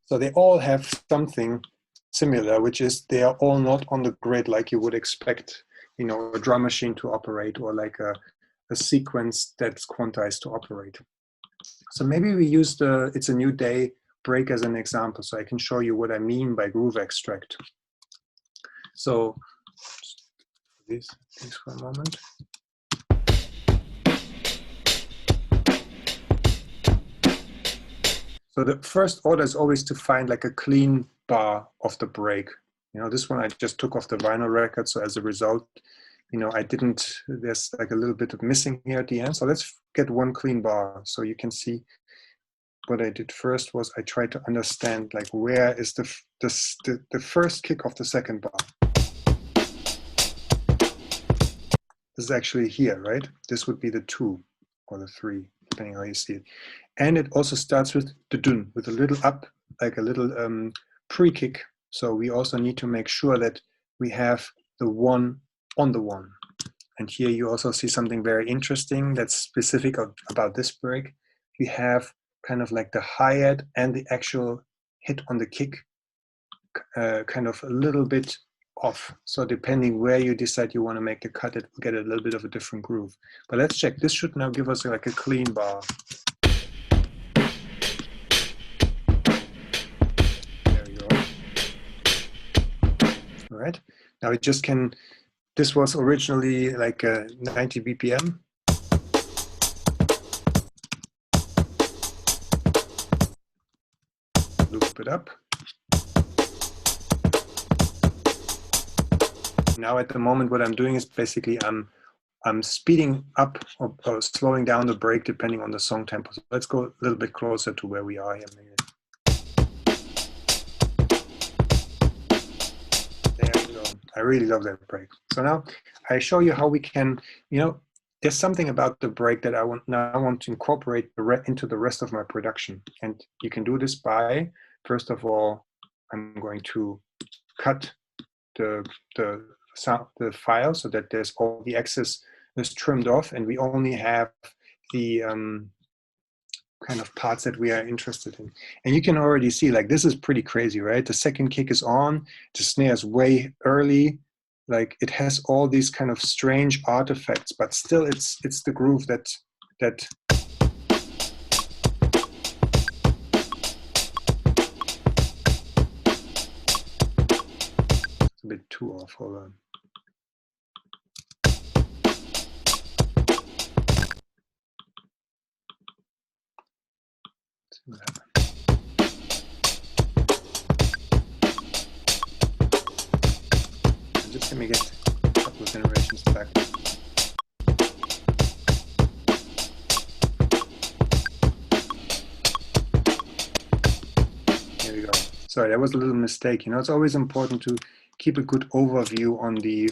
So they all have something similar, which is they are all not on the grid like you would expect, you know, a drum machine to operate, or like a sequence that's quantized to operate. So maybe we use the It's a New Day break as an example, so I can show you what I mean by groove extract. So this for a moment. So the first order is always to find like a clean bar of the break. You know, this one I just took off the vinyl record, so as a result, you know, there's like a little bit of missing here at the end. So let's get one clean bar. So you can see what I did first was I tried to understand like where is the first kick of the second bar. This is actually here, right? This would be the 2 or the 3, depending how you see it. And it also starts with the dun, with a little up, like a little pre-kick. So we also need to make sure that we have the 1 on the 1. And here you also see something very interesting that's specific about this break. We have kind of like the hi-hat and the actual hit on the kick kind of a little bit off. So depending where you decide you want to make the cut, it will get a little bit of a different groove. But let's check. This should now give us like a clean bar. There we go. All right. Now it just can, this was originally like a 90 BPM. Loop it up. Now at the moment what I'm doing is basically I'm speeding up or slowing down the break depending on the song tempo. So let's go a little bit closer to where we are here. There we go. I really love that break. So now I show you how we can, you know, there's something about the break that I want to incorporate into the rest of my production. And you can do this by, first of all, I'm going to cut the file so that there's all the excess is trimmed off, and we only have the kind of parts that we are interested in. And you can already see, like, this is pretty crazy, right? The second kick is on, the snare is way early, like it has all these kind of strange artifacts, but still it's the groove that it's a bit too off, hold on. See what happens. Just let me get a couple of generations back. Here we go. Sorry, that was a little mistake. You know, it's always important to keep a good overview on the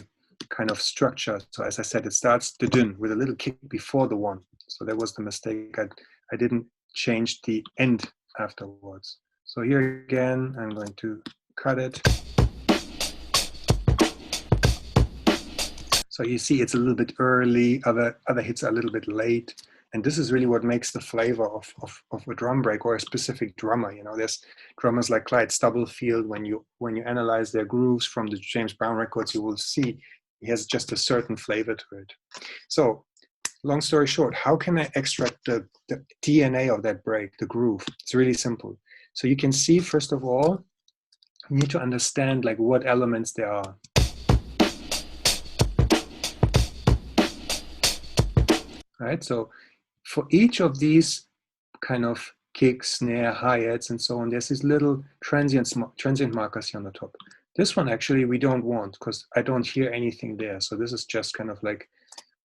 kind of structure. So as I said, it starts the dun with a little kick before the one. So that was the mistake. I didn't change the end afterwards. So here again, I'm going to cut it. So you see it's a little bit early, other hits are a little bit late. And this is really what makes the flavor of a drum break or a specific drummer. You know, there's drummers like Clyde Stubblefield. When you analyze their grooves from the James Brown records, you will see he has just a certain flavor to it. So long story short, how can I extract the DNA of that break, the groove? It's really simple. So you can see, first of all, you need to understand like what elements there are. Right, so for each of these kind of kick, snare, hi-hats, and so on, there's these little transient markers here on the top. This one actually we don't want because I don't hear anything there. So this is just kind of like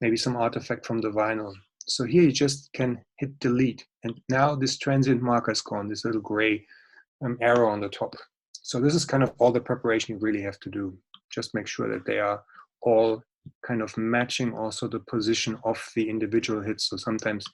maybe some artifact from the vinyl. So here you just can hit delete. And now this transient marker is gone, this little gray arrow on the top. So this is kind of all the preparation you really have to do. Just make sure that they are all kind of matching also the position of the individual hits. So sometimes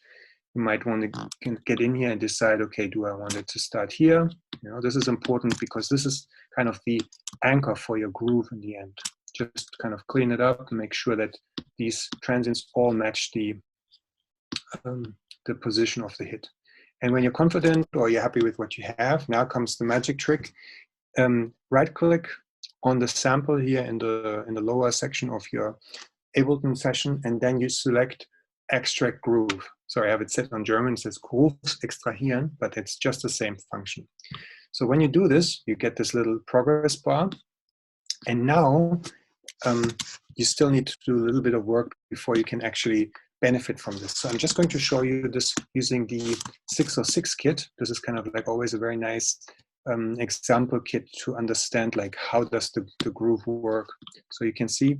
you might want to get in here and decide, okay, do I want it to start here? You know, this is important because this is kind of the anchor for your groove in the end. Just kind of clean it up and make sure that these transients all match the position of the hit. And when you're confident or you're happy with what you have, now comes the magic trick. Right click on the sample here in the lower section of your Ableton session, and then you select extract groove. Sorry, I have it set on German, it says Groove extrahieren, but it's just the same function. So when you do this, you get this little progress bar, and now you still need to do a little bit of work before you can actually benefit from this. So I'm just going to show you this using the 606 kit. This is kind of like always a very nice example kit to understand like how does the groove work. So you can see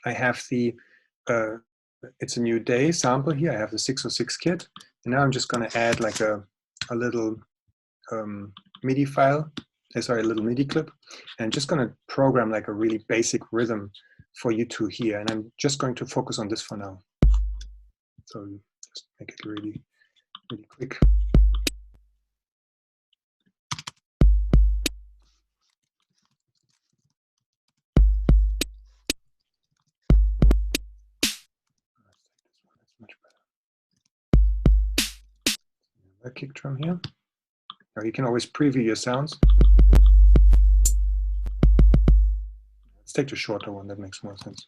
I have the it's a new day sample here. I have the 606 kit, and now I'm just going to add like a little MIDI file, sorry, a little MIDI clip, and I'm just going to program like a really basic rhythm for you to hear, and I'm just going to focus on this for now. So just make it really quick. A kick drum here. Now you can always preview your sounds. Let's take the shorter one, that makes more sense.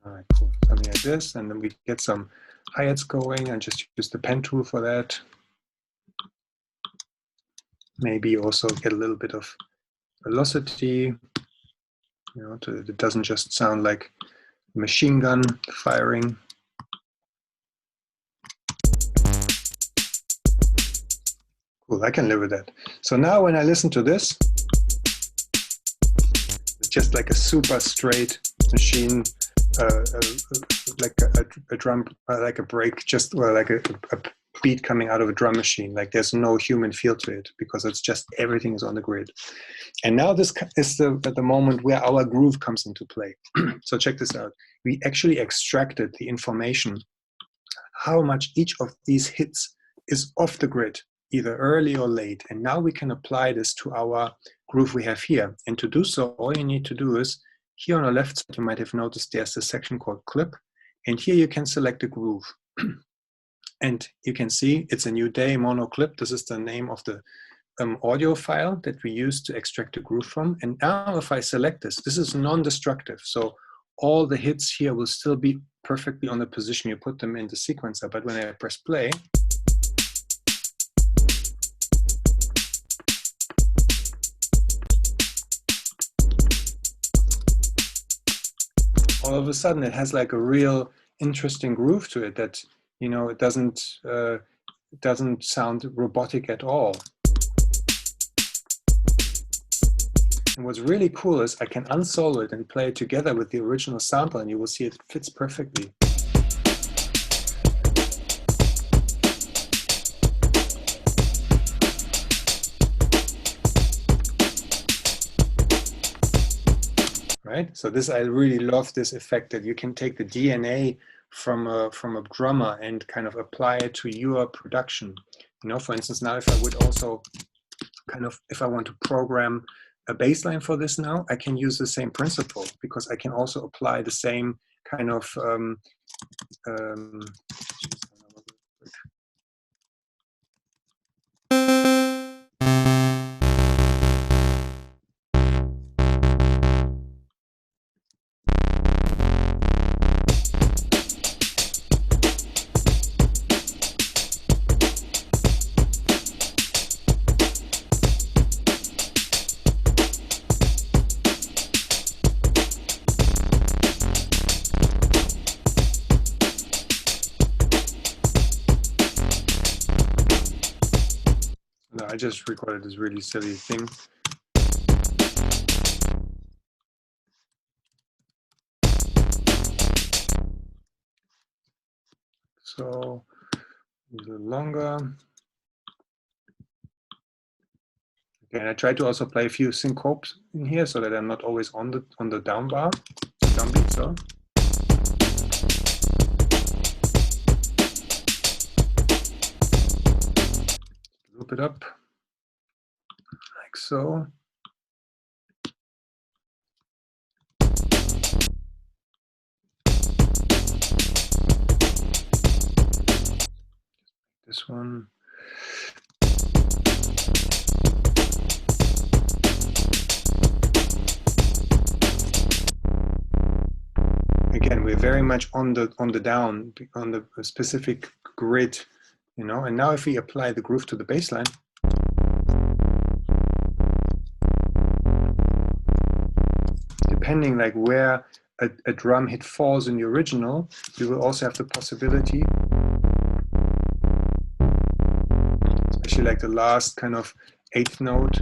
All right, cool. Something like this, and then we get some hi-hats going and just use the pen tool for that. Maybe also get a little bit of velocity. You know, it doesn't just sound like machine gun firing. Cool, I can live with that. So now when I listen to this, it's just like a super straight machine, like a drum, like a break, just or like a beat coming out of a drum machine. Like there's no human feel to it because it's just everything is on the grid. And now this is the moment where our groove comes into play. So check this out. We actually extracted the information, how much each of these hits is off the grid, either early or late. And now we can apply this to our groove we have here. And to do so, all you need to do is here on the left side, you might have noticed there's a section called clip. And here you can select a groove. And you can see it's a new day mono clip. This is the name of the audio file that we use to extract the groove from. And now if I select this, this is non-destructive. So all the hits here will still be perfectly on the position you put them in the sequencer. But when I press play, all of a sudden it has like a real interesting groove to it that, you know, it doesn't sound robotic at all. And what's really cool is I can unsolo it and play it together with the original sample, and you will see it fits perfectly. Right? So this, I really love this effect that you can take the DNA from a drummer and kind of apply it to your production. You know, for instance, now if I would also kind of, if I want to program a bass line for this now, I can use the same principle, because I can also apply the same kind of I just recorded this really silly thing. So a little longer. Okay, and I try to also play a few syncopes in here so that I'm not always on the down bar, downbeat. So. Loop it up like so. This one. Again, we're very much on the down, on the specific grid, you know. And now if we apply the groove to the bass line, depending like where a drum hit falls in the original, you will also have the possibility, especially like the last kind of 8th note.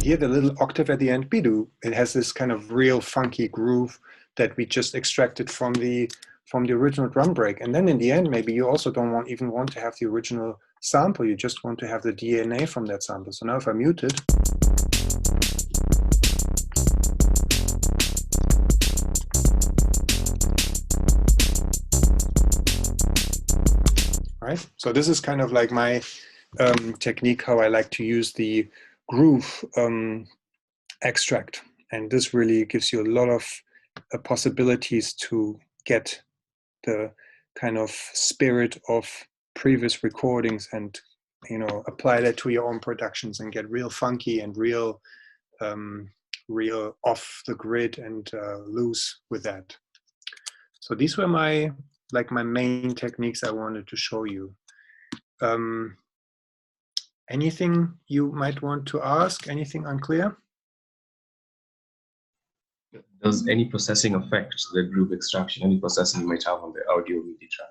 Here, the little octave at the end, bidu, it has this kind of real funky groove that we just extracted from the original drum break. And then in the end, maybe you also don't even want to have the original sample. You just want to have the DNA from that sample. So now if I mute it, right? So this is kind of like my technique, how I like to use the groove extract. And this really gives you a lot of possibilities to get the kind of spirit of previous recordings and, you know, apply that to your own productions and get real funky and real off the grid and loose with that. So these were my main techniques I wanted to show you. Anything you might want to ask? Anything unclear? Does any processing affect the groove extraction? Any processing you might have on the audio MIDI track?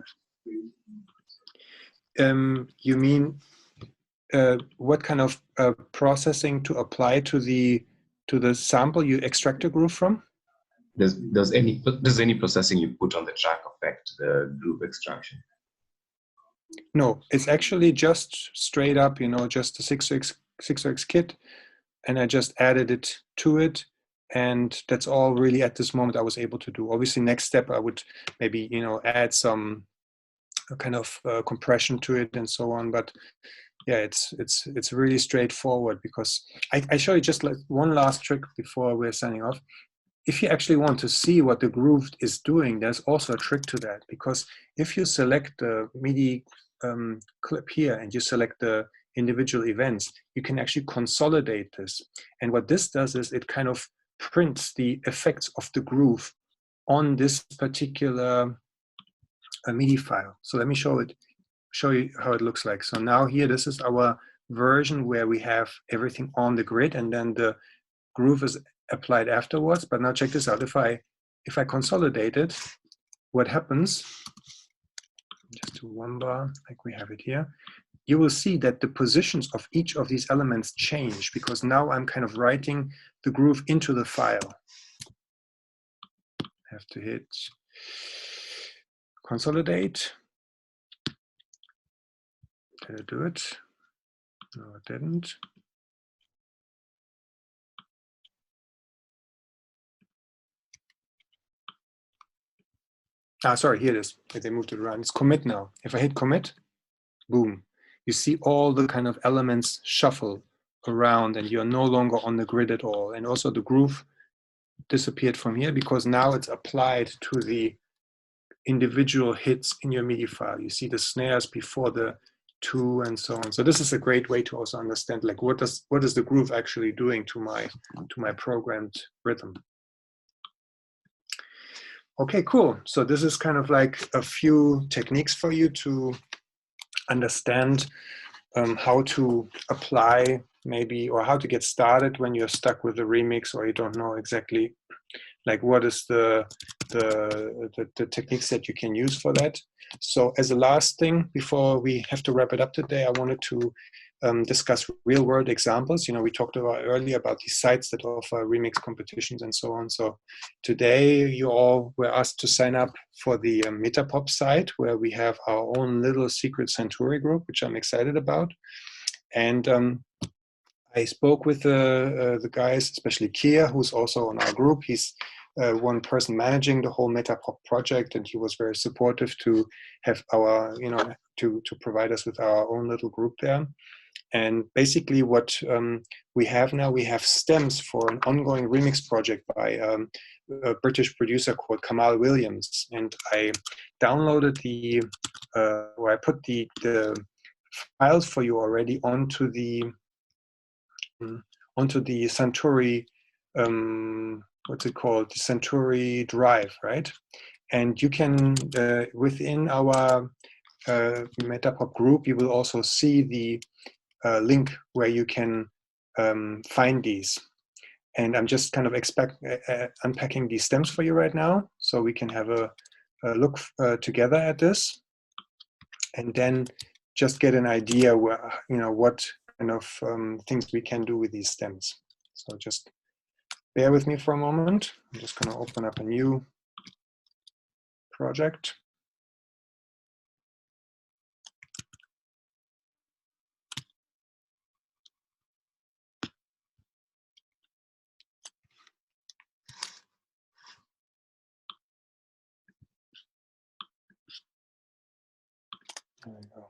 You mean what kind of processing to apply to the sample you extract a groove from? Does any processing you put on the track affect the groove extraction? No, it's actually just straight up, you know, just a 6x kit, and I just added it to it, and that's all really at this moment I was able to do. Obviously, next step I would maybe, you know, add some kind of compression to it and so on. But yeah, it's really straightforward, because I show you just like one last trick before we're signing off. If you actually want to see what the groove is doing, there's also a trick to that, because if you select the MIDI clip here and you select the individual events, you can actually consolidate this. And what this does is it kind of prints the effects of the groove on this particular MIDI file. So let me show you how it looks like. So now here, this is our version where we have everything on the grid, and then the groove is applied afterwards. But now check this out. If I consolidate it, what happens, just do one bar like we have it here, you will see that the positions of each of these elements change, because now I'm kind of writing the groove into the file. I have to hit consolidate. Did I do it? No, it didn't. Ah, sorry, here it is. They moved it around. It's commit now. If I hit commit, boom, you see all the kind of elements shuffle around, and you're no longer on the grid at all. And also the groove disappeared from here, because now it's applied to the individual hits in your MIDI file. You see the snares before the 2 and so on. So this is a great way to also understand, like, what is the groove actually doing to my programmed rhythm. Okay, cool. So this is kind of like a few techniques for you to understand how to apply maybe, or how to get started when you're stuck with a remix, or you don't know exactly like what is the techniques that you can use for that. So as a last thing, before we have to wrap it up today, I wanted to discuss real world examples. You know, we talked about earlier about these sites that offer remix competitions and so on. So today you all were asked to sign up for the Metapop site, where we have our own little secret Santuri group, which I'm excited about. And I spoke with the guys, especially Kia, who's also on our group. He's one person managing the whole Metapop project, and he was very supportive to have our, you know, to provide us with our own little group there. And basically what we have now, we have stems for an ongoing remix project by a British producer called Kamal Williams. And I downloaded or I put the files for you already onto the Santuri, what's it called? The Santuri drive, right? And you can, within our Metapop group, you will also see the link where you can find these. And I'm just kind of unpacking these stems for you right now, so we can have a look together at this, and then just get an idea where, you know, what kind of things we can do with these stems. So just bear with me for a moment. I'm just going to open up a new project. There we go.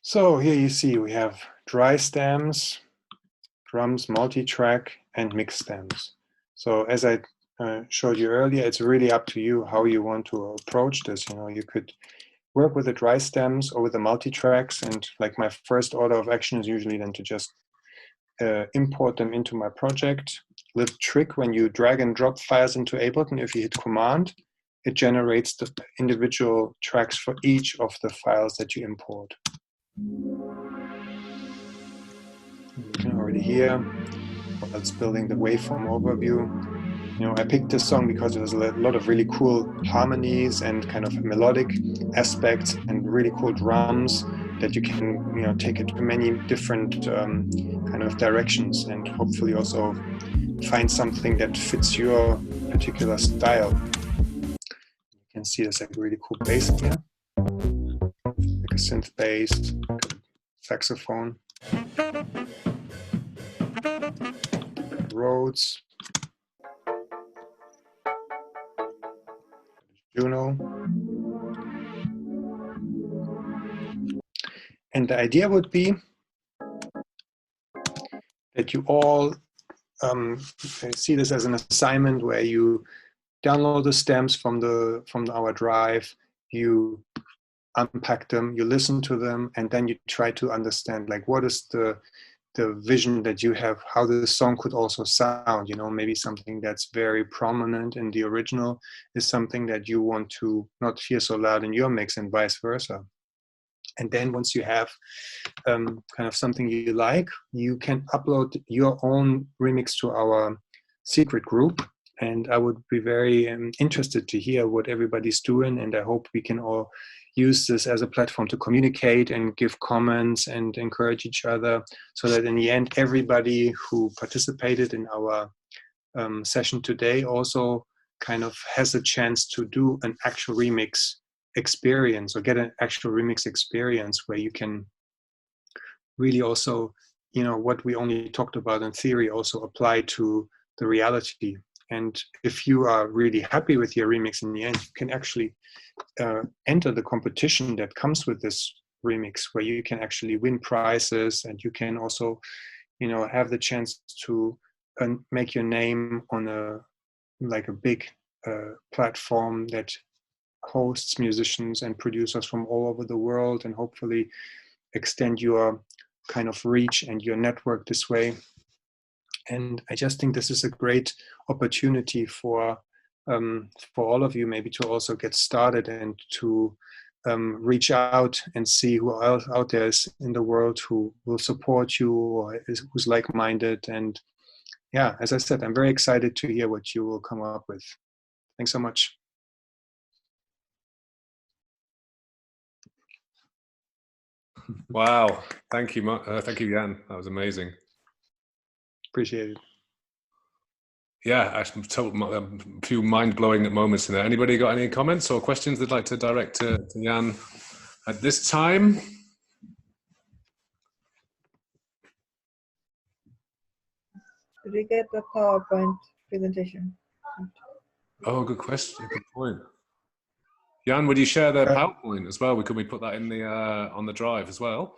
So here you see we have dry stems, drums, multi-track, and mix stems. So as I showed you earlier, it's really up to you how you want to approach this. You know, you could work with the dry stems or with the multi-tracks, and like my first order of action is usually then to just import them into my project. Little trick: when you drag and drop files into Ableton, if you hit Command, it generates the individual tracks for each of the files that you import. You can already hear while it's building the waveform overview. You know, I picked this song because there's a lot of really cool harmonies and kind of melodic aspects and really cool drums that you can, you know, take it to many different kind of directions, and hopefully also find something that fits your particular style. You can see there's like a really cool bass here, like a synth bass, saxophone, Rhodes, Juno. And the idea would be that you all see this as an assignment where you download the stems from our drive, you unpack them, you listen to them, and then you try to understand, like, what is the vision that you have, how the song could also sound. You know, maybe something that's very prominent in the original is something that you want to not hear so loud in your mix, and vice versa. And then once you have kind of something you like, you can upload your own remix to our secret group. And I would be very interested to hear what everybody's doing. And I hope we can all use this as a platform to communicate and give comments and encourage each other, so that in the end, everybody who participated in our session today also kind of has a chance to do an actual remix experience, or get an actual remix experience where you can really also, you know, what we only talked about in theory also apply to the reality. And if you are really happy with your remix in the end, you can actually enter the competition that comes with this remix, where you can actually win prizes, and you can also, you know, have the chance to make your name on a big platform that hosts musicians and producers from all over the world, and hopefully extend your kind of reach and your network this way. And I just think this is a great opportunity for all of you, maybe to also get started and to reach out and see who else out there is in the world who will support you, or who's like-minded. And yeah, as I said, I'm very excited to hear what you will come up with. Thanks so much. Wow, thank you, Jan. That was amazing. Appreciate it. Yeah, actually, a few mind-blowing moments in there. Anybody got any comments or questions they'd like to direct to Jan at this time? Did we get the PowerPoint presentation? Oh, good question. Good point. Jan, would you share the PowerPoint as well? Could we put that in the on the drive as well?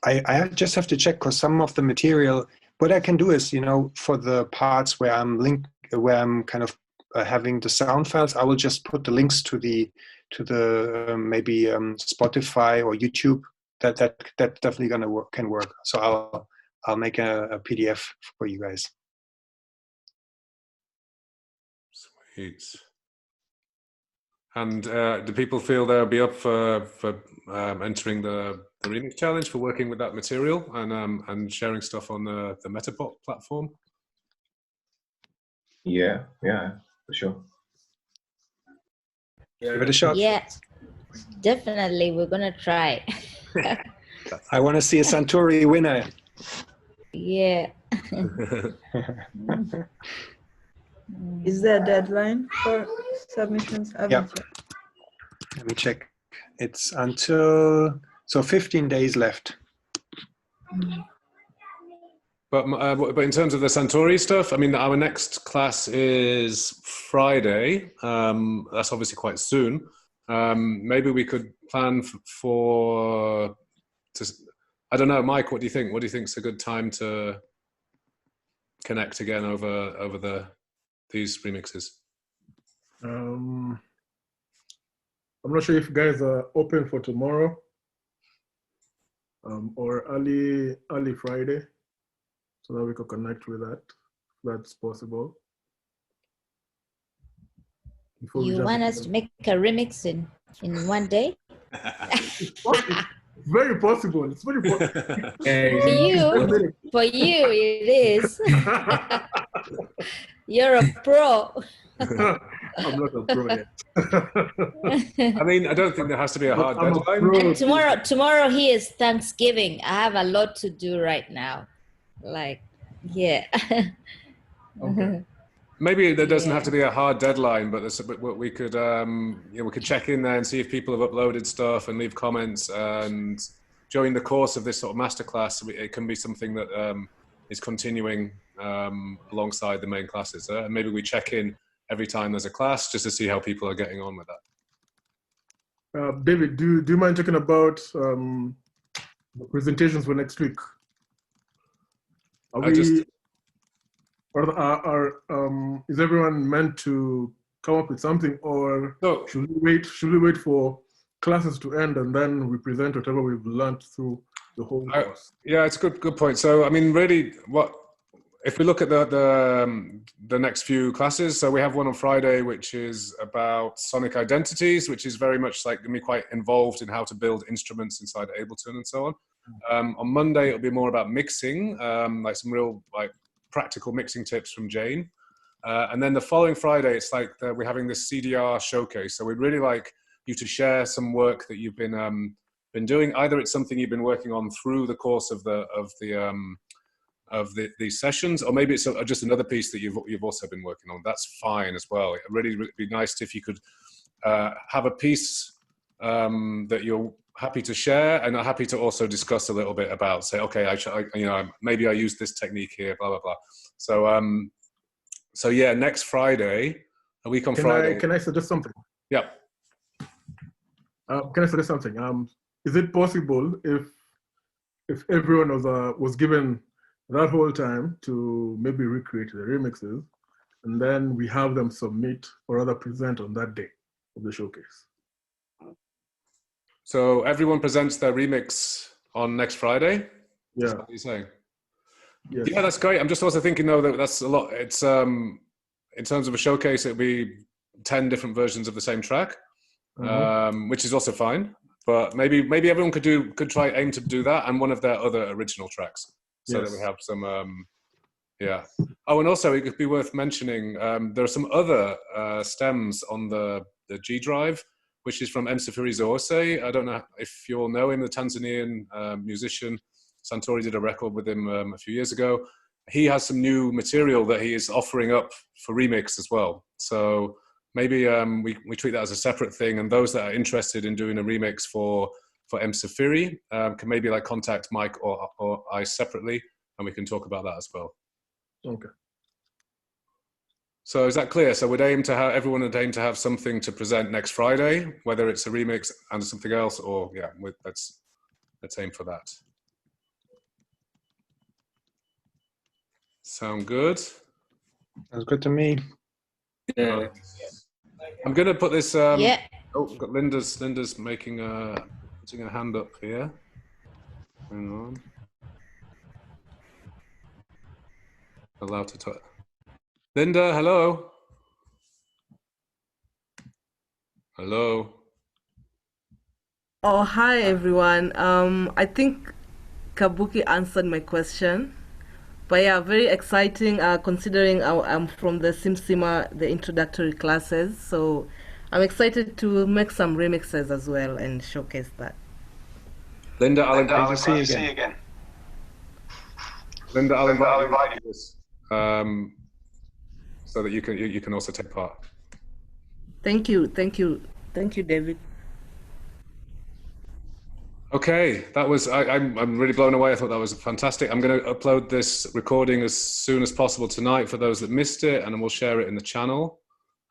I just have to check, because some of the material, what I can do is, you know, for the parts where I'm kind of having the sound files, I will just put the links to the maybe Spotify or YouTube. That definitely can work. So I'll make a PDF for you guys. Sweet. And do people feel they'll be up for entering the remix challenge, for working with that material and sharing stuff on the Metapop platform? Yeah, for sure. Give it a shot. Yeah, definitely. We're gonna try. I want to see a Santuri winner. Yeah. Is there a deadline for submissions? Yeah. Let me check. It's until, so 15 days left. But in terms of the Santuri stuff, I mean, our next class is Friday. That's obviously quite soon. Maybe we could plan I don't know, Mike, what do you think? What do you think is a good time to connect again over these remixes? I'm not sure if you guys are open for tomorrow or early Friday, so that we could connect with that, if that's possible. You want us to make a remix in one day? It's very possible. It's very possible. For you, it is. You're a pro. I'm not a pro yet. I mean, I don't think there has to be a hard deadline. And tomorrow here is Thanksgiving. I have a lot to do right now. Like, yeah. Okay. Maybe there doesn't have to be a hard deadline, but we could we could check in there and see if people have uploaded stuff and leave comments and during the course of this sort of masterclass, it can be something that is continuing alongside the main classes. And maybe we check in every time there's a class just to see how people are getting on with that. David, do you mind talking about the presentations for next week? Is everyone meant to come up with something, or should we wait for classes to end and then we present whatever we've learned through the whole course? Yeah, it's a good point. So I mean, really, if we look at the next few classes, so we have one on Friday, which is about sonic identities, which is very much like going to be quite involved in how to build instruments inside Ableton and so on. On Monday, it'll be more about mixing, like some real practical mixing tips from Jane. And then the following Friday, it's like we're having this CDR showcase. So we'd really like you to share some work that you've been doing. Either it's something you've been working on through the course of these sessions, or maybe it's just another piece that you've also been working on. That's fine as well. It really would be nice if you could have a piece that you're happy to share, and are happy to also discuss a little bit about, say, okay, maybe I use this technique here, blah blah blah. So yeah, next Friday, a week on Friday. Can I suggest something? Yeah. Can I suggest something? Is it possible if everyone was given that whole time to maybe recreate the remixes, and then we have them submit or rather present on that day of the showcase? So everyone presents their remix on next Friday? Yeah. Is that what you're saying? Yes. Yeah, that's great. I'm just also thinking though that that's a lot. It's in terms of a showcase, it'll be 10 different versions of the same track, which is also fine. But maybe everyone could aim to do that, and one of their other original tracks, so that we have some. Yeah. Oh, and also it could be worth mentioning there are some other stems on the G drive, which is from Santuri East. I don't know if you all know him, the Tanzanian musician. Santuri did a record with him a few years ago. He has some new material that he is offering up for remix as well. So maybe we treat that as a separate thing, and those that are interested in doing a remix for Santuri can maybe contact Mike or I separately, and we can talk about that as well. Okay. So is that clear? So everyone would aim to have something to present next Friday, whether it's a remix and something else, or yeah, let's aim for that. Sound good? Sounds good to me. Yeah. I'm gonna put this. Yeah. Oh, got Linda's putting a hand up here. Hang on. Allowed to talk. Linda, hello. Hello. Oh, hi everyone. I think Kabuki answered my question. But yeah, very exciting considering I'm from the SimSima, the introductory classes. So I'm excited to make some remixes as well and showcase that. Linda, I'll invite you again. Linda, I'll invite you this, so that you can also take part. Thank you, David. Okay, that was I'm really blown away. I thought that was fantastic. I'm going to upload this recording as soon as possible tonight for those that missed it, and then we'll share it in the channel.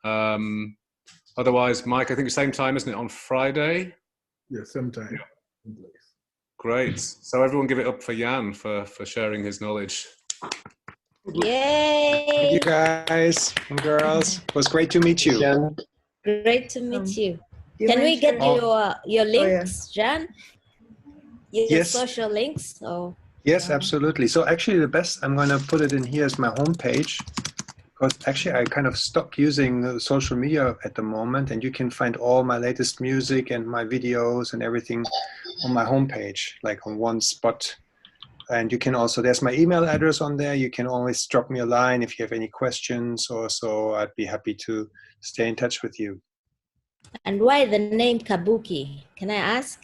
Otherwise, Mike, I think the same time, isn't it, on Friday? Yeah, same time. Yeah. Great. So everyone give it up for Jan for sharing his knowledge. Yay! Thank you guys and girls. It was great to meet you. Jan, Great to meet you. you Can we get mentioned- your links, Jan? Your Yes. social links? Or Yes, absolutely. So actually the best, I'm going to put it in here as my homepage, because actually I kind of stopped using social media at the moment, and you can find all my latest music and my videos and everything on my homepage, like on one spot. And you can also, there's my email address on there. You can always drop me a line if you have any questions or so. I'd be happy to stay in touch with you. and why the name Kabuki? Can I ask?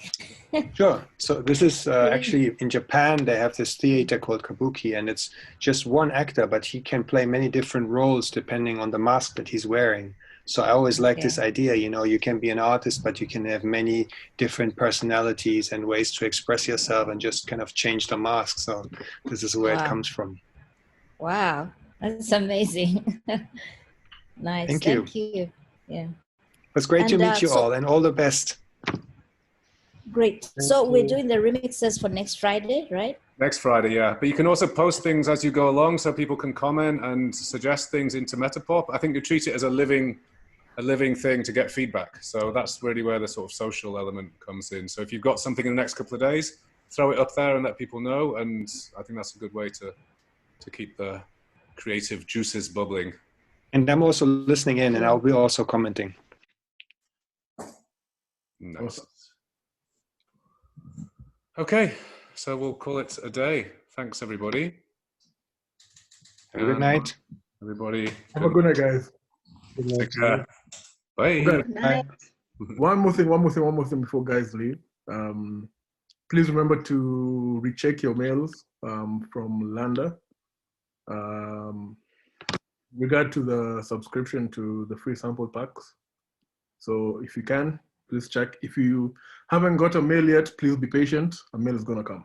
Sure. So this is actually in Japan, they have this theater called Kabuki, and it's just one actor, but he can play many different roles depending on the mask that he's wearing. So I always like Okay. this idea, you know, you can be an artist, but you can have many different personalities and ways to express yourself and just kind of change the mask. So this is where it Wow. comes from. Wow, that's amazing. Nice. Thank you. Thank you. Yeah. It's great to And, meet you so- all, and all the best. Great. Thank So we're you. doing the remixes for next Friday, right? Next Friday, yeah. But you can also post things as you go along, so people can comment and suggest things into Metapop. I think you treat it as a living thing to get feedback. So that's really where the sort of social element comes in. So if you've got something in the next couple of days, throw it up there and let people know. And I think that's a good way to keep the creative juices bubbling. And I'm also listening in, and I'll be also commenting. Nice. Okay, so we'll call it a day. Thanks, everybody. Have a good night. Everybody. Have a good night, guys. Good night. Take care. Bye. Okay. Night. One more thing before guys leave. Please remember to recheck your mails from LANDR. Regard to the subscription to the free sample packs. So if you can, please check. If you haven't got a mail yet, please be patient. A mail is gonna come.